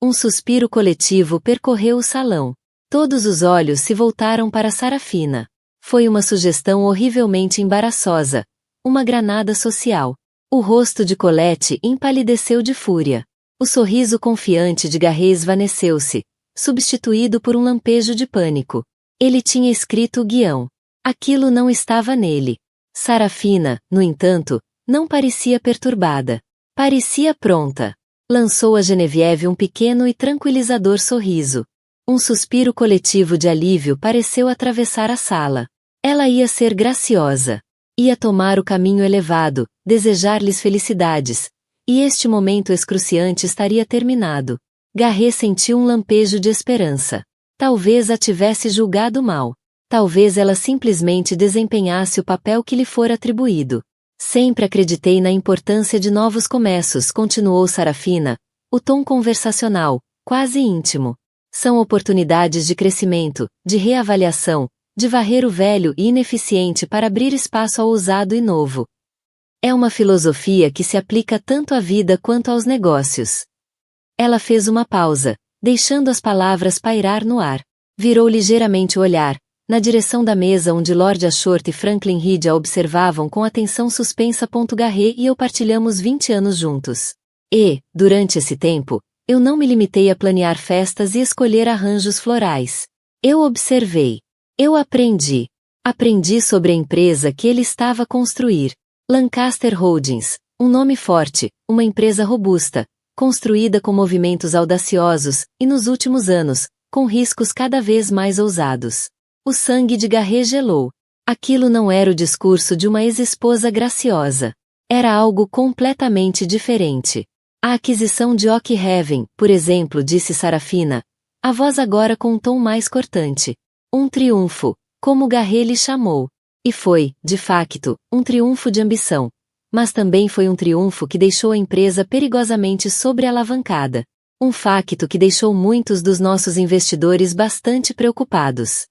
Um suspiro coletivo percorreu o salão. Todos os olhos se voltaram para Sarafina. Foi uma sugestão horrivelmente embaraçosa, uma granada social. O rosto de Colette empalideceu de fúria. O sorriso confiante de Garret esvaneceu-se, substituído por um lampejo de pânico. Ele tinha escrito o guião. Aquilo não estava nele. Sarafina, no entanto, não parecia perturbada. Parecia pronta. Lançou a Geneviève um pequeno e tranquilizador sorriso. Um suspiro coletivo de alívio pareceu atravessar a sala. Ela ia ser graciosa. Ia tomar o caminho elevado, desejar-lhes felicidades. E este momento excruciante estaria terminado. Garret sentiu um lampejo de esperança. Talvez a tivesse julgado mal. Talvez ela simplesmente desempenhasse o papel que lhe fora atribuído. Sempre acreditei na importância de novos começos, continuou Sarafina, o tom conversacional, quase íntimo. São oportunidades de crescimento, de reavaliação, de varrer o velho e ineficiente para abrir espaço ao usado e novo. É uma filosofia que se aplica tanto à vida quanto aos negócios. Ela fez uma pausa, deixando as palavras pairar no ar. Virou ligeiramente o olhar, na direção da mesa onde Lord Ashworth e Franklin Reed a observavam com atenção suspensa. Garret e eu partilhamos 20 anos juntos. E, durante esse tempo, eu não me limitei a planear festas e escolher arranjos florais. Eu observei. Eu aprendi. Aprendi sobre a empresa que ele estava a construir. Lancaster Holdings, um nome forte, uma empresa robusta, construída com movimentos audaciosos, e nos últimos anos, com riscos cada vez mais ousados. O sangue de Garret gelou. Aquilo não era o discurso de uma ex-esposa graciosa. Era algo completamente diferente. A aquisição de Oak Haven, por exemplo, disse Sarafina, a voz agora com um tom mais cortante. Um triunfo, como Garret lhe chamou. E foi, de facto, um triunfo de ambição. Mas também foi um triunfo que deixou a empresa perigosamente sobrealavancada. Um facto que deixou muitos dos nossos investidores bastante preocupados.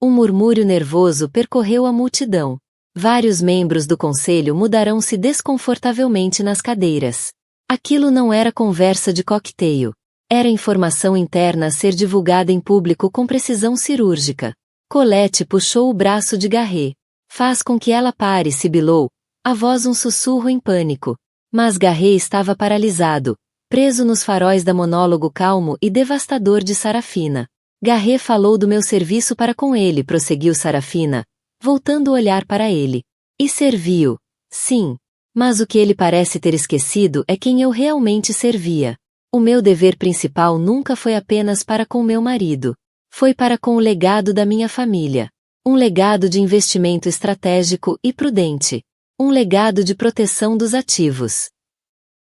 Um murmúrio nervoso percorreu a multidão. Vários membros do conselho mudaram-se desconfortavelmente nas cadeiras. Aquilo não era conversa de coquetel. Era informação interna a ser divulgada em público com precisão cirúrgica. Colette puxou o braço de Garret. Faz com que ela pare, sibilou. A voz um sussurro em pânico. Mas Garret estava paralisado, preso nos faróis da monólogo calmo e devastador de Sarafina. Garret falou do meu serviço para com ele, prosseguiu Sarafina, voltando o olhar para ele. E serviu. Sim. Mas o que ele parece ter esquecido é quem eu realmente servia. O meu dever principal nunca foi apenas para com meu marido. Foi para com o legado da minha família. Um legado de investimento estratégico e prudente. Um legado de proteção dos ativos.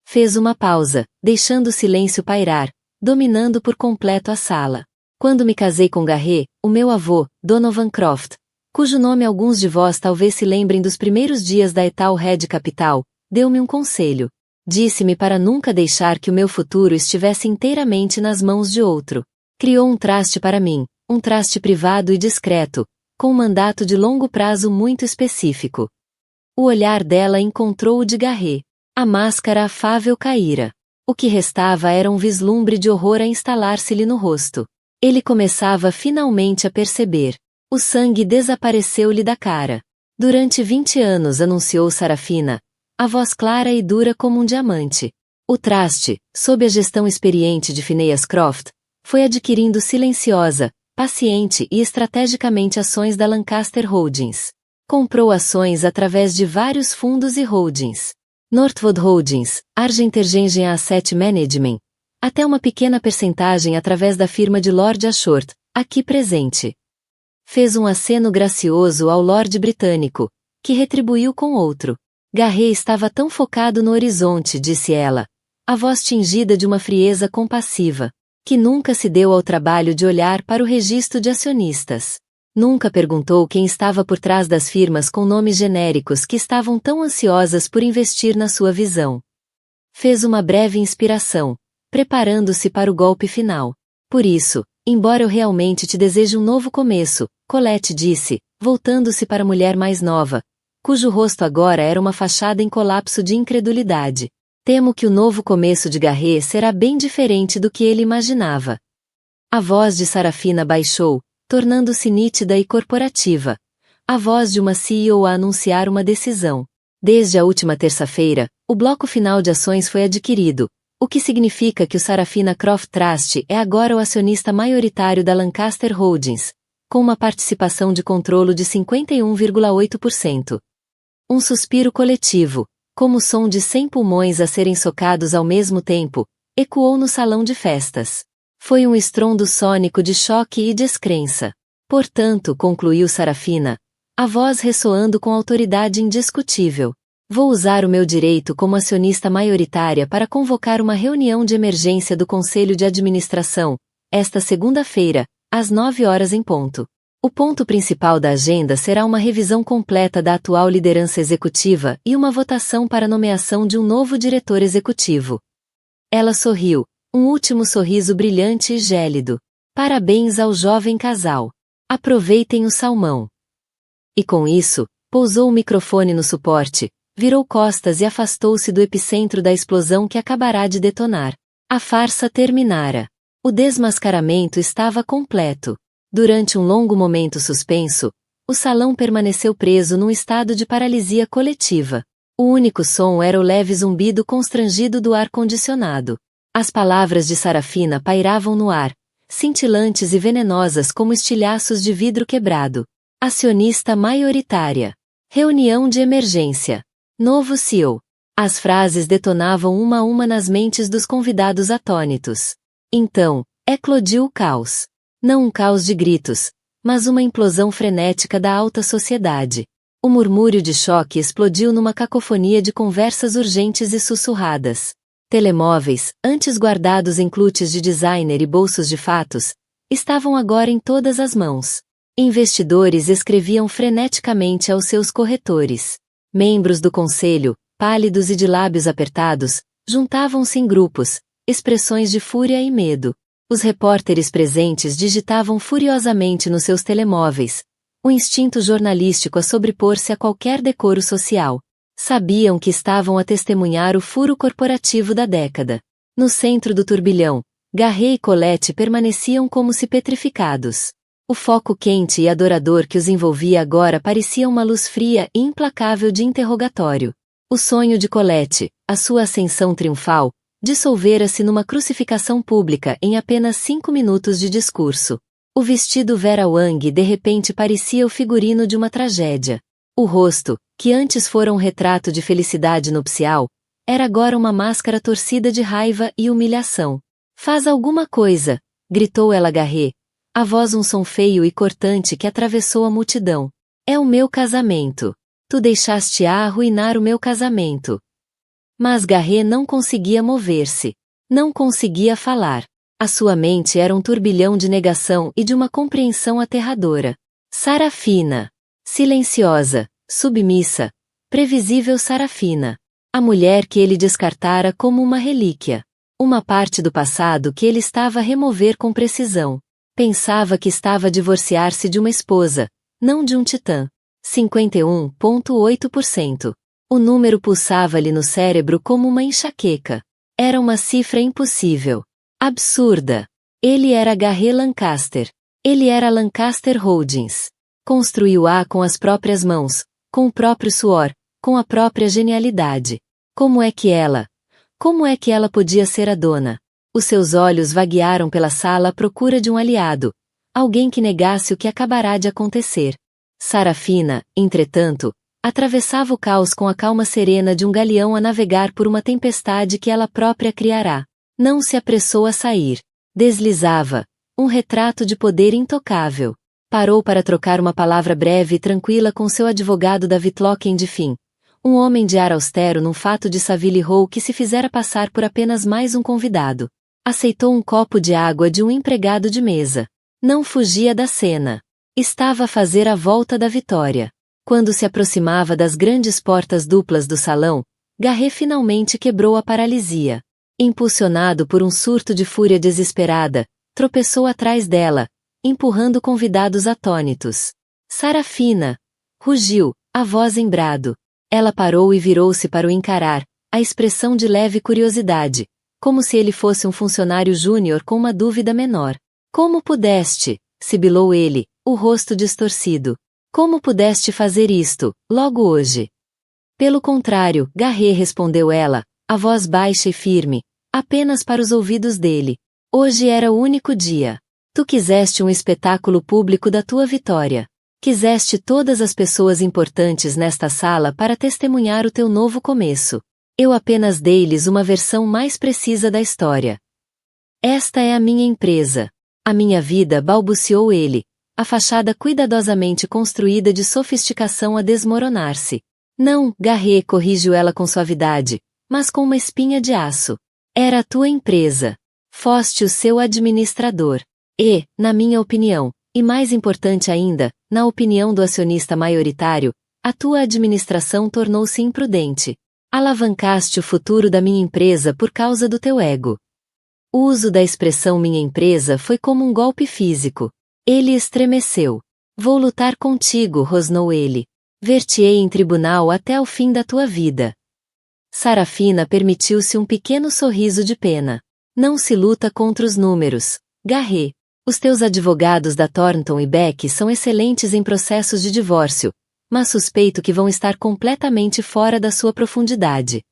Fez uma pausa, deixando o silêncio pairar, dominando por completo a sala. Quando me casei com Garret, o meu avô, Donovan Croft, cujo nome alguns de vós talvez se lembrem dos primeiros dias da Etalhead Capital, deu-me um conselho. Disse-me para nunca deixar que o meu futuro estivesse inteiramente nas mãos de outro. Criou um traste para mim, um traste privado e discreto, com um mandato de longo prazo muito específico. O olhar dela encontrou o de Garret. A máscara afável caíra. O que restava era um vislumbre de horror a instalar-se-lhe no rosto. Ele começava finalmente a perceber. O sangue desapareceu-lhe da cara. Durante 20 anos, anunciou Sarafina, a voz clara e dura como um diamante. O traste, sob a gestão experiente de Phineas Croft, foi adquirindo silenciosa, paciente e estrategicamente ações da Lancaster Holdings. Comprou ações através de vários fundos e holdings. Northwood Holdings, Argentergengen Asset Management, até uma pequena percentagem através da firma de Lord Ashworth, aqui presente. Fez um aceno gracioso ao Lord britânico, que retribuiu com outro. Garret estava tão focado no horizonte, disse ela, a voz tingida de uma frieza compassiva, que nunca se deu ao trabalho de olhar para o registro de acionistas. Nunca perguntou quem estava por trás das firmas com nomes genéricos que estavam tão ansiosas por investir na sua visão. Fez uma breve inspiração, preparando-se para o golpe final. Por isso, embora eu realmente te deseje um novo começo, Colette disse, voltando-se para a mulher mais nova, cujo rosto agora era uma fachada em colapso de incredulidade. Temo que o novo começo de Garret será bem diferente do que ele imaginava. A voz de Sarafina baixou, tornando-se nítida e corporativa. A voz de uma CEO a anunciar uma decisão. Desde a última terça-feira, o bloco final de ações foi adquirido, o que significa que o Sarafina Croft Trust é agora o acionista maioritário da Lancaster Holdings, com uma participação de controlo de 51,8%. Um suspiro coletivo, como o som de 100 pulmões a serem socados ao mesmo tempo, ecoou no salão de festas. Foi um estrondo sônico de choque e descrença. Portanto, concluiu Sarafina, a voz ressoando com autoridade indiscutível. Vou usar o meu direito como acionista maioritária para convocar uma reunião de emergência do Conselho de Administração, esta segunda-feira, às 9 horas em ponto. O ponto principal da agenda será uma revisão completa da atual liderança executiva e uma votação para a nomeação de um novo diretor executivo. Ela sorriu, um último sorriso brilhante e gélido. Parabéns ao jovem casal. Aproveitem o salmão. E com isso, pousou o microfone no suporte, virou costas e afastou-se do epicentro da explosão que acabará de detonar. A farsa terminara. O desmascaramento estava completo. Durante um longo momento suspenso, o salão permaneceu preso num estado de paralisia coletiva. O único som era o leve zumbido constrangido do ar-condicionado. As palavras de Sarafina pairavam no ar, cintilantes e venenosas como estilhaços de vidro quebrado. Acionista maioritária. Reunião de emergência. Novo CEO. As frases detonavam uma a uma nas mentes dos convidados atônitos. Então, eclodiu o caos. Não um caos de gritos, mas uma implosão frenética da alta sociedade. O murmúrio de choque explodiu numa cacofonia de conversas urgentes e sussurradas. Telemóveis, antes guardados em clutches de designer e bolsos de fatos, estavam agora em todas as mãos. Investidores escreviam freneticamente aos seus corretores. Membros do conselho, pálidos e de lábios apertados, juntavam-se em grupos, expressões de fúria e medo. Os repórteres presentes digitavam furiosamente nos seus telemóveis, o instinto jornalístico a sobrepor-se a qualquer decoro social. Sabiam que estavam a testemunhar o furo corporativo da década. No centro do turbilhão, Garret e Colette permaneciam como se petrificados. O foco quente e adorador que os envolvia agora parecia uma luz fria e implacável de interrogatório. O sonho de Colette, a sua ascensão triunfal, dissolvera-se numa crucificação pública em apenas 5 minutos de discurso. O vestido Vera Wang de repente parecia o figurino de uma tragédia. O rosto, que antes fora um retrato de felicidade nupcial, era agora uma máscara torcida de raiva e humilhação. Faz alguma coisa, gritou ela a Garret, a voz um som feio e cortante que atravessou a multidão. É o meu casamento. Tu deixaste arruinar o meu casamento. Mas Garret não conseguia mover-se. Não conseguia falar. A sua mente era um turbilhão de negação e de uma compreensão aterradora. Sarafina. Silenciosa, submissa, previsível Sarafina. A mulher que ele descartara como uma relíquia. Uma parte do passado que ele estava a remover com precisão. Pensava que estava a divorciar-se de uma esposa, não de um titã. 51,8%. O número pulsava-lhe no cérebro como uma enxaqueca. Era uma cifra impossível. Absurda. Ele era Garret Lancaster. Ele era Lancaster Holdings. Construiu-a com as próprias mãos, com o próprio suor, com a própria genialidade. Como é que ela podia ser a dona? Os seus olhos vaguearam pela sala à procura de um aliado, alguém que negasse o que acabará de acontecer. Sarafina, entretanto, atravessava o caos com a calma serena de um galeão a navegar por uma tempestade que ela própria criará. Não se apressou a sair. Deslizava, um retrato de poder intocável. Parou para trocar uma palavra breve e tranquila com seu advogado David Locken de fim. Um homem de ar austero num fato de Savile Row que se fizera passar por apenas mais um convidado. Aceitou um copo de água de um empregado de mesa. Não fugia da cena. Estava a fazer a volta da vitória. Quando se aproximava das grandes portas duplas do salão, Garret finalmente quebrou a paralisia. Impulsionado por um surto de fúria desesperada, tropeçou atrás dela, empurrando convidados atônitos. Sarafina! Rugiu, a voz em brado. Ela parou e virou-se para o encarar, a expressão de leve curiosidade, como se ele fosse um funcionário júnior com uma dúvida menor. Como pudeste? Sibilou ele, o rosto distorcido. Como pudeste fazer isto, logo hoje? Pelo contrário, Garret, respondeu ela, a voz baixa e firme, apenas para os ouvidos dele. Hoje era o único dia. Tu quiseste um espetáculo público da tua vitória. Quiseste todas as pessoas importantes nesta sala para testemunhar o teu novo começo. Eu apenas dei-lhes uma versão mais precisa da história. Esta é a minha empresa. A minha vida, balbuciou ele, a fachada cuidadosamente construída de sofisticação a desmoronar-se. Não, Garret, corrigiu ela com suavidade, mas com uma espinha de aço. Era a tua empresa. Foste o seu administrador. E, na minha opinião, e mais importante ainda, na opinião do acionista maioritário, a tua administração tornou-se imprudente. Alavancaste o futuro da minha empresa por causa do teu ego. O uso da expressão minha empresa foi como um golpe físico. Ele estremeceu. Vou lutar contigo, rosnou ele. Ver-te-ei em tribunal até o fim da tua vida. Sarafina permitiu-se um pequeno sorriso de pena. Não se luta contra os números, Garré. Os teus advogados da Thornton e Beck são excelentes em processos de divórcio, mas suspeito que vão estar completamente fora da sua profundidade.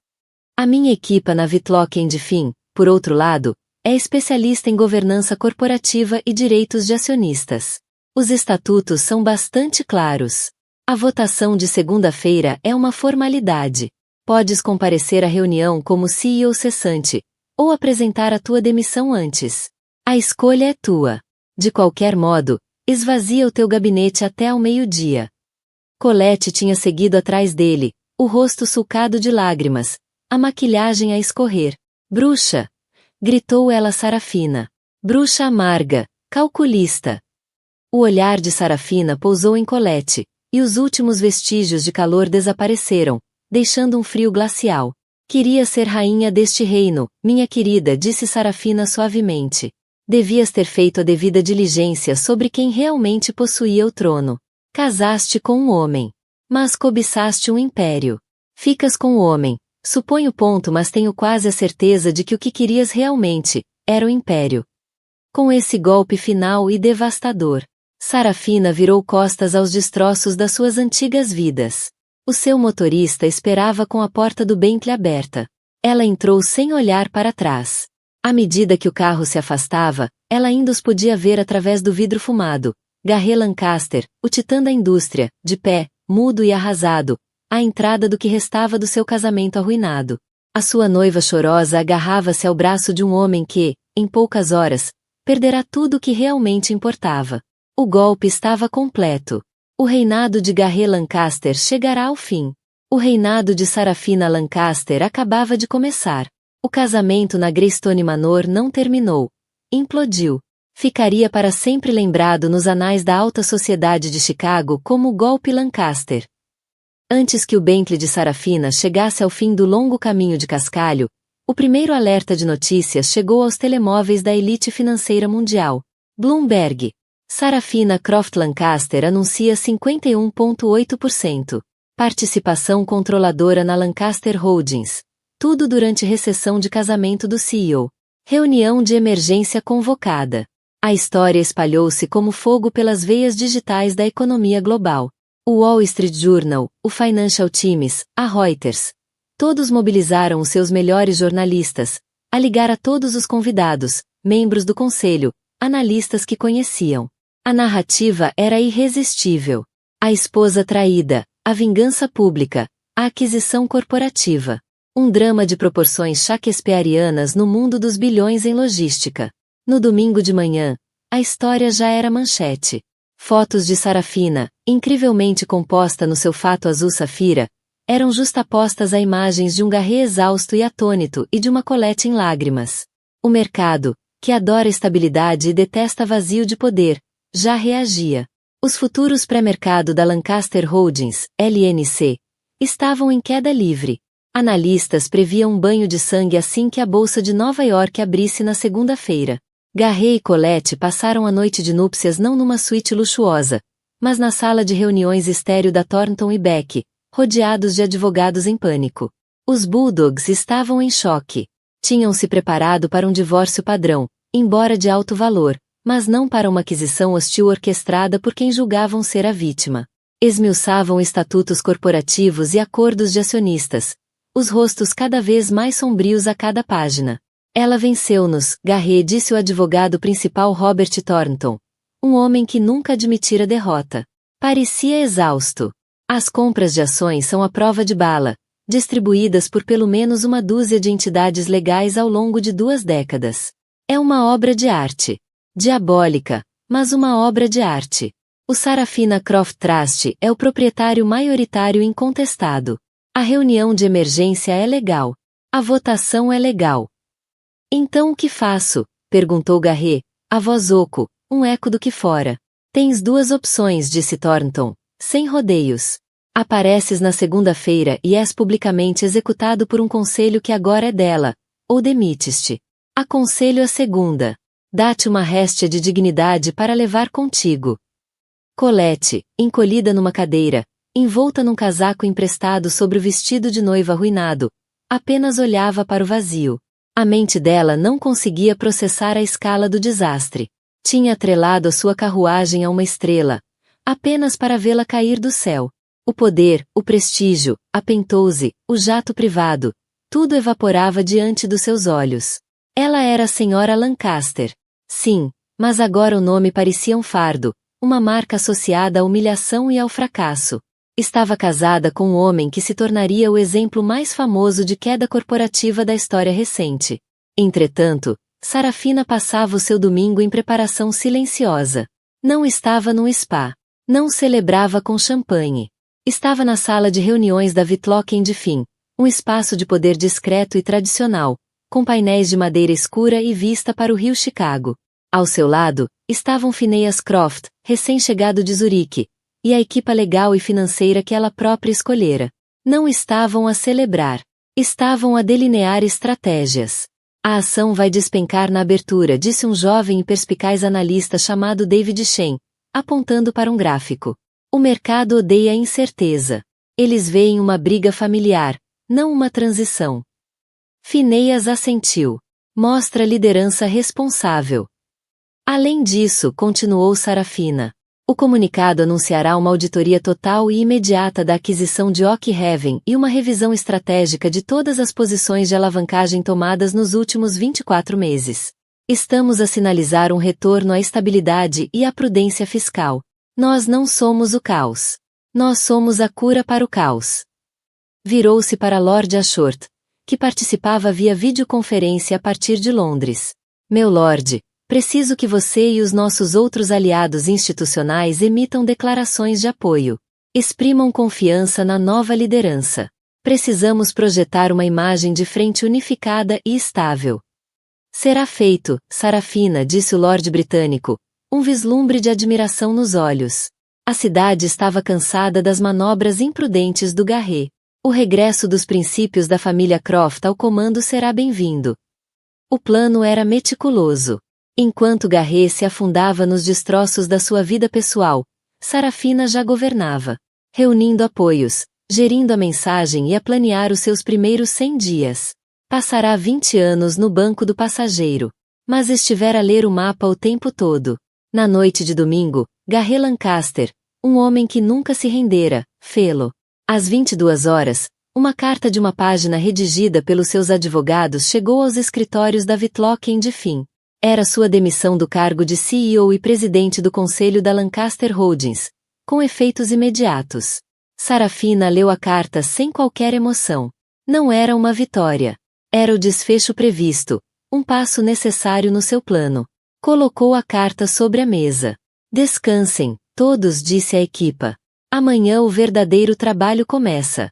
A minha equipa na Whitlock Finn, por outro lado, é especialista em governança corporativa e direitos de acionistas. Os estatutos são bastante claros. A votação de segunda-feira é uma formalidade. Podes comparecer à reunião como CEO cessante, ou apresentar a tua demissão antes. A escolha é tua. De qualquer modo, esvazia o teu gabinete até ao meio-dia. Colette tinha seguido atrás dele, o rosto sulcado de lágrimas, a maquilhagem a escorrer. Bruxa! Gritou ela a Sarafina. Bruxa amarga, calculista. O olhar de Sarafina pousou em Colette, e os últimos vestígios de calor desapareceram, deixando um frio glacial. Queria ser rainha deste reino, minha querida, disse Sarafina suavemente. Devias ter feito a devida diligência sobre quem realmente possuía o trono. Casaste com um homem. Mas cobiçaste um império. Ficas com o homem. Suponho ponto, mas tenho quase a certeza de que o que querias realmente era o império. Com esse golpe final e devastador, Sarafina virou costas aos destroços das suas antigas vidas. O seu motorista esperava com a porta do Bentley aberta. Ela entrou sem olhar para trás. À medida que o carro se afastava, ela ainda os podia ver através do vidro fumado. Garré Lancaster, o titã da indústria, de pé, mudo e arrasado, à entrada do que restava do seu casamento arruinado. A sua noiva chorosa agarrava-se ao braço de um homem que, em poucas horas, perderá tudo o que realmente importava. O golpe estava completo. O reinado de Garré Lancaster chegará ao fim. O reinado de Sarafina Lancaster acabava de começar. O casamento na Greystone Manor não terminou. Implodiu. Ficaria para sempre lembrado nos anais da alta sociedade de Chicago como o golpe Lancaster. Antes que o Bentley de Sarafina chegasse ao fim do longo caminho de cascalho, o primeiro alerta de notícias chegou aos telemóveis da elite financeira mundial. Bloomberg. Sarafina Croft Lancaster anuncia 51,8%. Participação controladora na Lancaster Holdings. Tudo durante recessão de casamento do CEO. Reunião de emergência convocada. A história espalhou-se como fogo pelas veias digitais da economia global. O Wall Street Journal, o Financial Times, a Reuters. Todos mobilizaram os seus melhores jornalistas, a ligar a todos os convidados, membros do conselho, analistas que conheciam. A narrativa era irresistível. A esposa traída, a vingança pública, a aquisição corporativa. Um drama de proporções shakespearianas no mundo dos bilhões em logística. No domingo de manhã, a história já era manchete. Fotos de Sarafina, incrivelmente composta no seu fato azul safira, eram justapostas a imagens de um Garré exausto e atônito e de uma Colette em lágrimas. O mercado, que adora estabilidade e detesta vazio de poder, já reagia. Os futuros pré-mercado da Lancaster Holdings, LNC, estavam em queda livre. Analistas previam um banho de sangue assim que a Bolsa de Nova York abrisse na segunda-feira. Garré e Colette passaram a noite de núpcias não numa suíte luxuosa, mas na sala de reuniões estéril da Thornton e Beck, rodeados de advogados em pânico. Os Bulldogs estavam em choque. Tinham se preparado para um divórcio padrão, embora de alto valor, mas não para uma aquisição hostil orquestrada por quem julgavam ser a vítima. Esmiuçavam estatutos corporativos e acordos de acionistas, os rostos cada vez mais sombrios a cada página. Ela venceu-nos, Garré, disse o advogado principal Robert Thornton, um homem que nunca admitira derrota. Parecia exausto. As compras de ações são a prova de bala, distribuídas por pelo menos uma dúzia de entidades legais ao longo de 2 décadas. É uma obra de arte. Diabólica, mas uma obra de arte. O Sarafina Croft Trust é o proprietário maioritário incontestado. A reunião de emergência é legal. A votação é legal. Então o que faço? Perguntou Garré, a voz oco, um eco do que fora. Tens 2 opções, disse Thornton, sem rodeios. Apareces na segunda-feira e és publicamente executado por um conselho que agora é dela, ou demites-te. Aconselho a segunda. Dá-te uma réstia de dignidade para levar contigo. Colette, encolhida numa cadeira, envolta num casaco emprestado sobre o vestido de noiva arruinado, apenas olhava para o vazio. A mente dela não conseguia processar a escala do desastre. Tinha atrelado a sua carruagem a uma estrela, apenas para vê-la cair do céu. O poder, o prestígio, a penthouse, o jato privado, tudo evaporava diante dos seus olhos. Ela era a senhora Lancaster. Sim, mas agora o nome parecia um fardo, uma marca associada à humilhação e ao fracasso. Estava casada com um homem que se tornaria o exemplo mais famoso de queda corporativa da história recente. Entretanto, Sarafina passava o seu domingo em preparação silenciosa. Não estava num spa. Não celebrava com champanhe. Estava na sala de reuniões da Whitlock & Finn, um espaço de poder discreto e tradicional, com painéis de madeira escura e vista para o rio Chicago. Ao seu lado, estavam Phineas Croft, recém-chegado de Zurique, e a equipa legal e financeira que ela própria escolhera. Não estavam a celebrar. Estavam a delinear estratégias. A ação vai despencar na abertura, disse um jovem e perspicaz analista chamado David Shen, apontando para um gráfico. O mercado odeia a incerteza. Eles veem uma briga familiar, não uma transição. Phineas assentiu. Mostra liderança responsável. Além disso, continuou Sarafina, o comunicado anunciará uma auditoria total e imediata da aquisição de Oak Haven e uma revisão estratégica de todas as posições de alavancagem tomadas nos últimos 24 meses. Estamos a sinalizar um retorno à estabilidade e à prudência fiscal. Nós não somos o caos. Nós somos a cura para o caos. Virou-se para Lord Ashworth, que participava via videoconferência a partir de Londres. Meu Lorde, preciso que você e os nossos outros aliados institucionais emitam declarações de apoio. Exprimam confiança na nova liderança. Precisamos projetar uma imagem de frente unificada e estável. Será feito, Sarafina, disse o Lorde britânico, um vislumbre de admiração nos olhos. A cidade estava cansada das manobras imprudentes do Garret. O regresso dos princípios da família Croft ao comando será bem-vindo. O plano era meticuloso. Enquanto Garret se afundava nos destroços da sua vida pessoal, Sarafina já governava, reunindo apoios, gerindo a mensagem e a planear os seus primeiros 100 dias. Passará 20 anos no banco do passageiro, mas estivera a ler o mapa o tempo todo. Na noite de domingo, Garret Lancaster, um homem que nunca se rendera, fê-lo. Às 22 horas, uma carta de uma página redigida pelos seus advogados chegou aos escritórios da Whitlock & Finn. Era sua demissão do cargo de CEO e presidente do conselho da Lancaster Holdings, com efeitos imediatos. Sarafina leu a carta sem qualquer emoção. Não era uma vitória. Era o desfecho previsto, um passo necessário no seu plano. Colocou a carta sobre a mesa. Descansem, todos, disse a equipa. Amanhã o verdadeiro trabalho começa.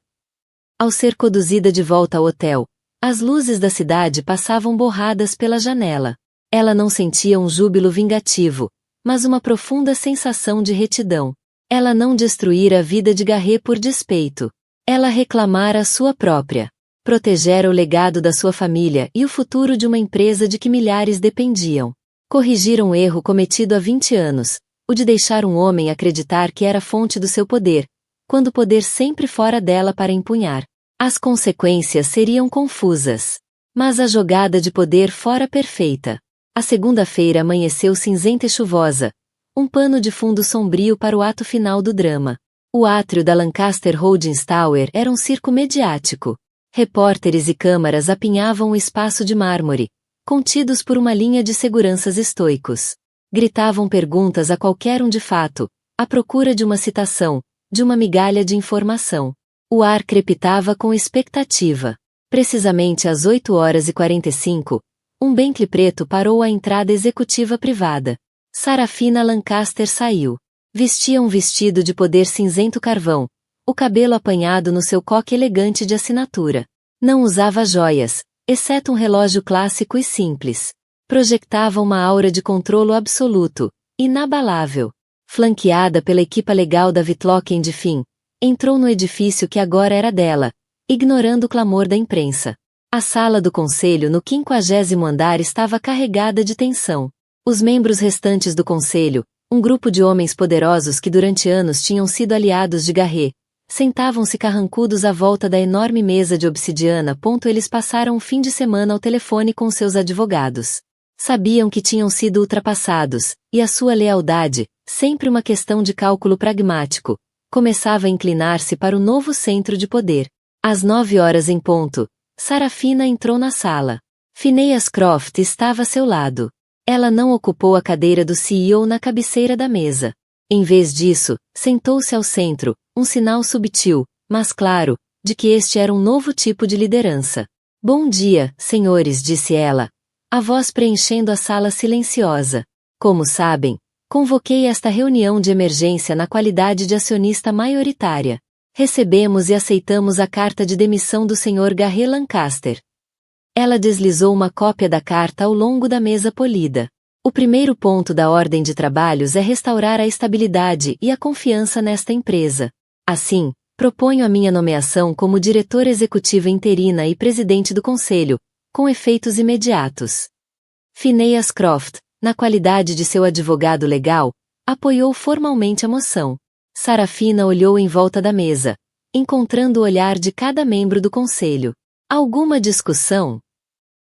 Ao ser conduzida de volta ao hotel, as luzes da cidade passavam borradas pela janela. Ela não sentia um júbilo vingativo, mas uma profunda sensação de retidão. Ela não destruíra a vida de Garret por despeito. Ela reclamara a sua própria. Protegera o legado da sua família e o futuro de uma empresa de que milhares dependiam. Corrigir um erro cometido há 20 anos, o de deixar um homem acreditar que era fonte do seu poder, quando o poder sempre fora dela para empunhar. As consequências seriam confusas. Mas a jogada de poder fora perfeita. A segunda-feira amanheceu cinzenta e chuvosa, um pano de fundo sombrio para o ato final do drama. O átrio da Lancaster Holdings Tower era um circo mediático. Repórteres e câmaras apinhavam o espaço de mármore, contidos por uma linha de seguranças estoicos. Gritavam perguntas a qualquer um de fato, à procura de uma citação, de uma migalha de informação. O ar crepitava com expectativa. Precisamente às 8h45, um Bentley preto parou à entrada executiva privada. Sarafina Lancaster saiu. Vestia um vestido de poder cinzento carvão, o cabelo apanhado no seu coque elegante de assinatura. Não usava joias, exceto um relógio clássico e simples. Projectava uma aura de controlo absoluto, inabalável. Flanqueada pela equipa legal da Whitlock & Finn, entrou no edifício que agora era dela, ignorando o clamor da imprensa. A sala do conselho no 50º andar estava carregada de tensão. Os membros restantes do conselho, um grupo de homens poderosos que durante anos tinham sido aliados de Garret, sentavam-se carrancudos à volta da enorme mesa de obsidiana. Eles passaram o fim de semana ao telefone com seus advogados. Sabiam que tinham sido ultrapassados, e a sua lealdade, sempre uma questão de cálculo pragmático, começava a inclinar-se para o novo centro de poder. Às 9 horas em ponto, Sarafina entrou na sala. Phineas Croft estava a seu lado. Ela não ocupou a cadeira do CEO na cabeceira da mesa. Em vez disso, sentou-se ao centro, um sinal subtil, mas claro, de que este era um novo tipo de liderança. Bom dia, senhores, disse ela, a voz preenchendo a sala silenciosa. Como sabem, convoquei esta reunião de emergência na qualidade de acionista maioritária. Recebemos e aceitamos a carta de demissão do Sr. Garret Lancaster. Ela deslizou uma cópia da carta ao longo da mesa polida. O primeiro ponto da ordem de trabalhos é restaurar a estabilidade e a confiança nesta empresa. Assim, proponho a minha nomeação como diretora executiva interina e presidente do conselho, com efeitos imediatos. Phineas Croft, na qualidade de seu advogado legal, apoiou formalmente a moção. Sarafina olhou em volta da mesa, encontrando o olhar de cada membro do conselho. Alguma discussão?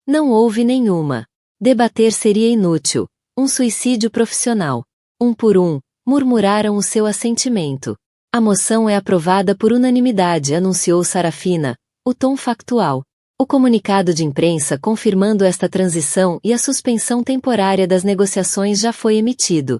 Não houve nenhuma. Debater seria inútil. Um suicídio profissional. Um por um, murmuraram o seu assentimento. A moção é aprovada por unanimidade, anunciou Sarafina, o tom factual. O comunicado de imprensa confirmando esta transição e a suspensão temporária das negociações já foi emitido.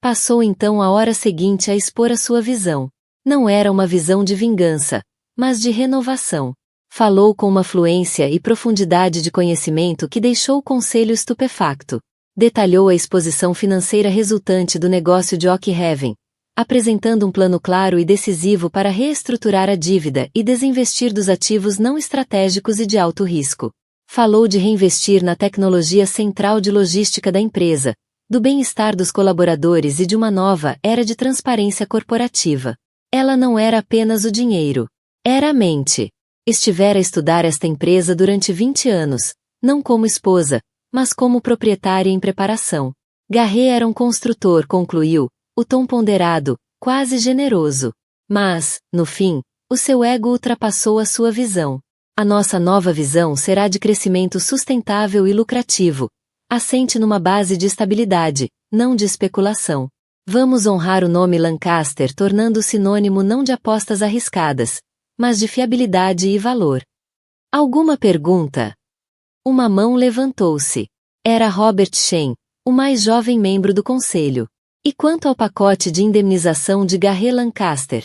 Passou então a hora seguinte a expor a sua visão. Não era uma visão de vingança, mas de renovação. Falou com uma fluência e profundidade de conhecimento que deixou o conselho estupefacto. Detalhou a exposição financeira resultante do negócio de Oak Haven, apresentando um plano claro e decisivo para reestruturar a dívida e desinvestir dos ativos não estratégicos e de alto risco. Falou de reinvestir na tecnologia central de logística da empresa, do bem-estar dos colaboradores e de uma nova era de transparência corporativa. Ela não era apenas o dinheiro. Era a mente. Estivera a estudar esta empresa durante 20 anos, não como esposa, mas como proprietária em preparação. Garret era um construtor, concluiu, o tom ponderado, quase generoso. Mas, no fim, o seu ego ultrapassou a sua visão. A nossa nova visão será de crescimento sustentável e lucrativo, assente numa base de estabilidade, não de especulação. Vamos honrar o nome Lancaster tornando-o sinônimo não de apostas arriscadas, mas de fiabilidade e valor. Alguma pergunta? Uma mão levantou-se. Era Robert Shen, o mais jovem membro do conselho. E quanto ao pacote de indemnização de Garret Lancaster?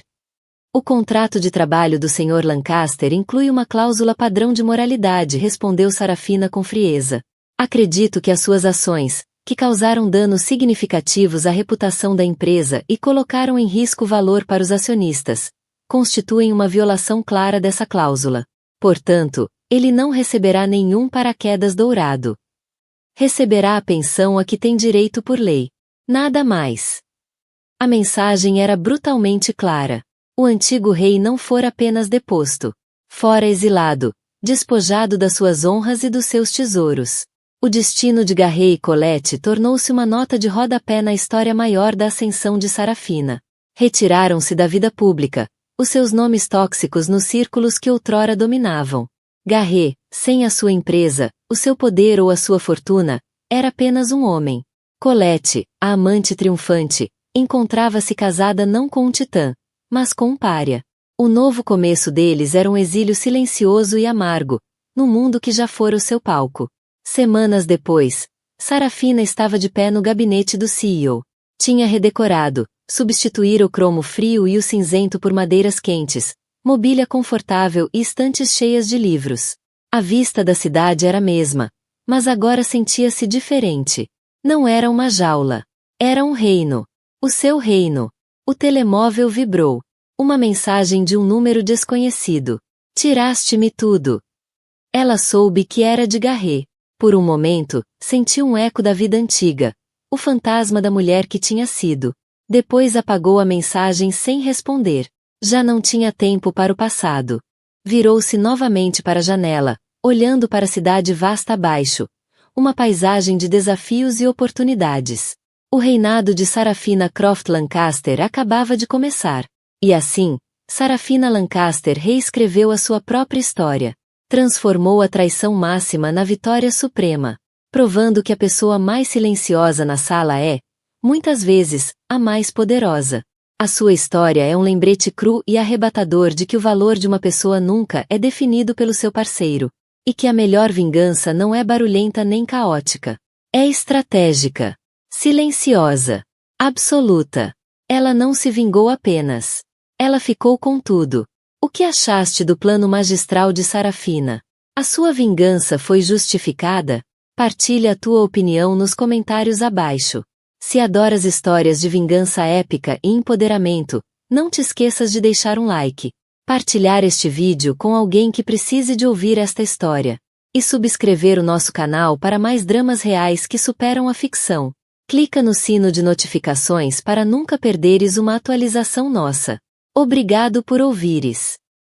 O contrato de trabalho do Sr. Lancaster inclui uma cláusula padrão de moralidade, respondeu Sarafina com frieza. Acredito que as suas ações, que causaram danos significativos à reputação da empresa e colocaram em risco o valor para os acionistas, constituem uma violação clara dessa cláusula. Portanto, ele não receberá nenhum paraquedas dourado. Receberá a pensão a que tem direito por lei. Nada mais. A mensagem era brutalmente clara. O antigo rei não fora apenas deposto. Fora exilado, despojado das suas honras e dos seus tesouros. O destino de Garret e Colette tornou-se uma nota de rodapé na história maior da ascensão de Sarafina. Retiraram-se da vida pública, os seus nomes tóxicos nos círculos que outrora dominavam. Garret, sem a sua empresa, o seu poder ou a sua fortuna, era apenas um homem. Colette, a amante triunfante, encontrava-se casada não com um titã, mas com um pária. O novo começo deles era um exílio silencioso e amargo, no mundo que já fora o seu palco. Semanas depois, Sarafina estava de pé no gabinete do CEO. Tinha redecorado, substituíra o cromo frio e o cinzento por madeiras quentes, mobília confortável e estantes cheias de livros. A vista da cidade era a mesma, mas agora sentia-se diferente. Não era uma jaula. Era um reino. O seu reino. O telemóvel vibrou. Uma mensagem de um número desconhecido. Tiraste-me tudo. Ela soube que era de Garret. Por um momento, sentiu um eco da vida antiga, o fantasma da mulher que tinha sido. Depois apagou a mensagem sem responder. Já não tinha tempo para o passado. Virou-se novamente para a janela, olhando para a cidade vasta abaixo, uma paisagem de desafios e oportunidades. O reinado de Sarafina Croft Lancaster acabava de começar. E assim, Sarafina Lancaster reescreveu a sua própria história. Transformou a traição máxima na vitória suprema, provando que a pessoa mais silenciosa na sala é, muitas vezes, a mais poderosa. A sua história é um lembrete cru e arrebatador de que o valor de uma pessoa nunca é definido pelo seu parceiro, e que a melhor vingança não é barulhenta nem caótica. É estratégica, silenciosa, absoluta. Ela não se vingou apenas. Ela ficou com tudo. O que achaste do plano magistral de Sarafina? A sua vingança foi justificada? Partilhe a tua opinião nos comentários abaixo. Se adoras histórias de vingança épica e empoderamento, não te esqueças de deixar um like, partilhar este vídeo com alguém que precise de ouvir esta história, e subscrever o nosso canal para mais dramas reais que superam a ficção. Clica no sino de notificações para nunca perderes uma atualização nossa. Obrigado por ouvires.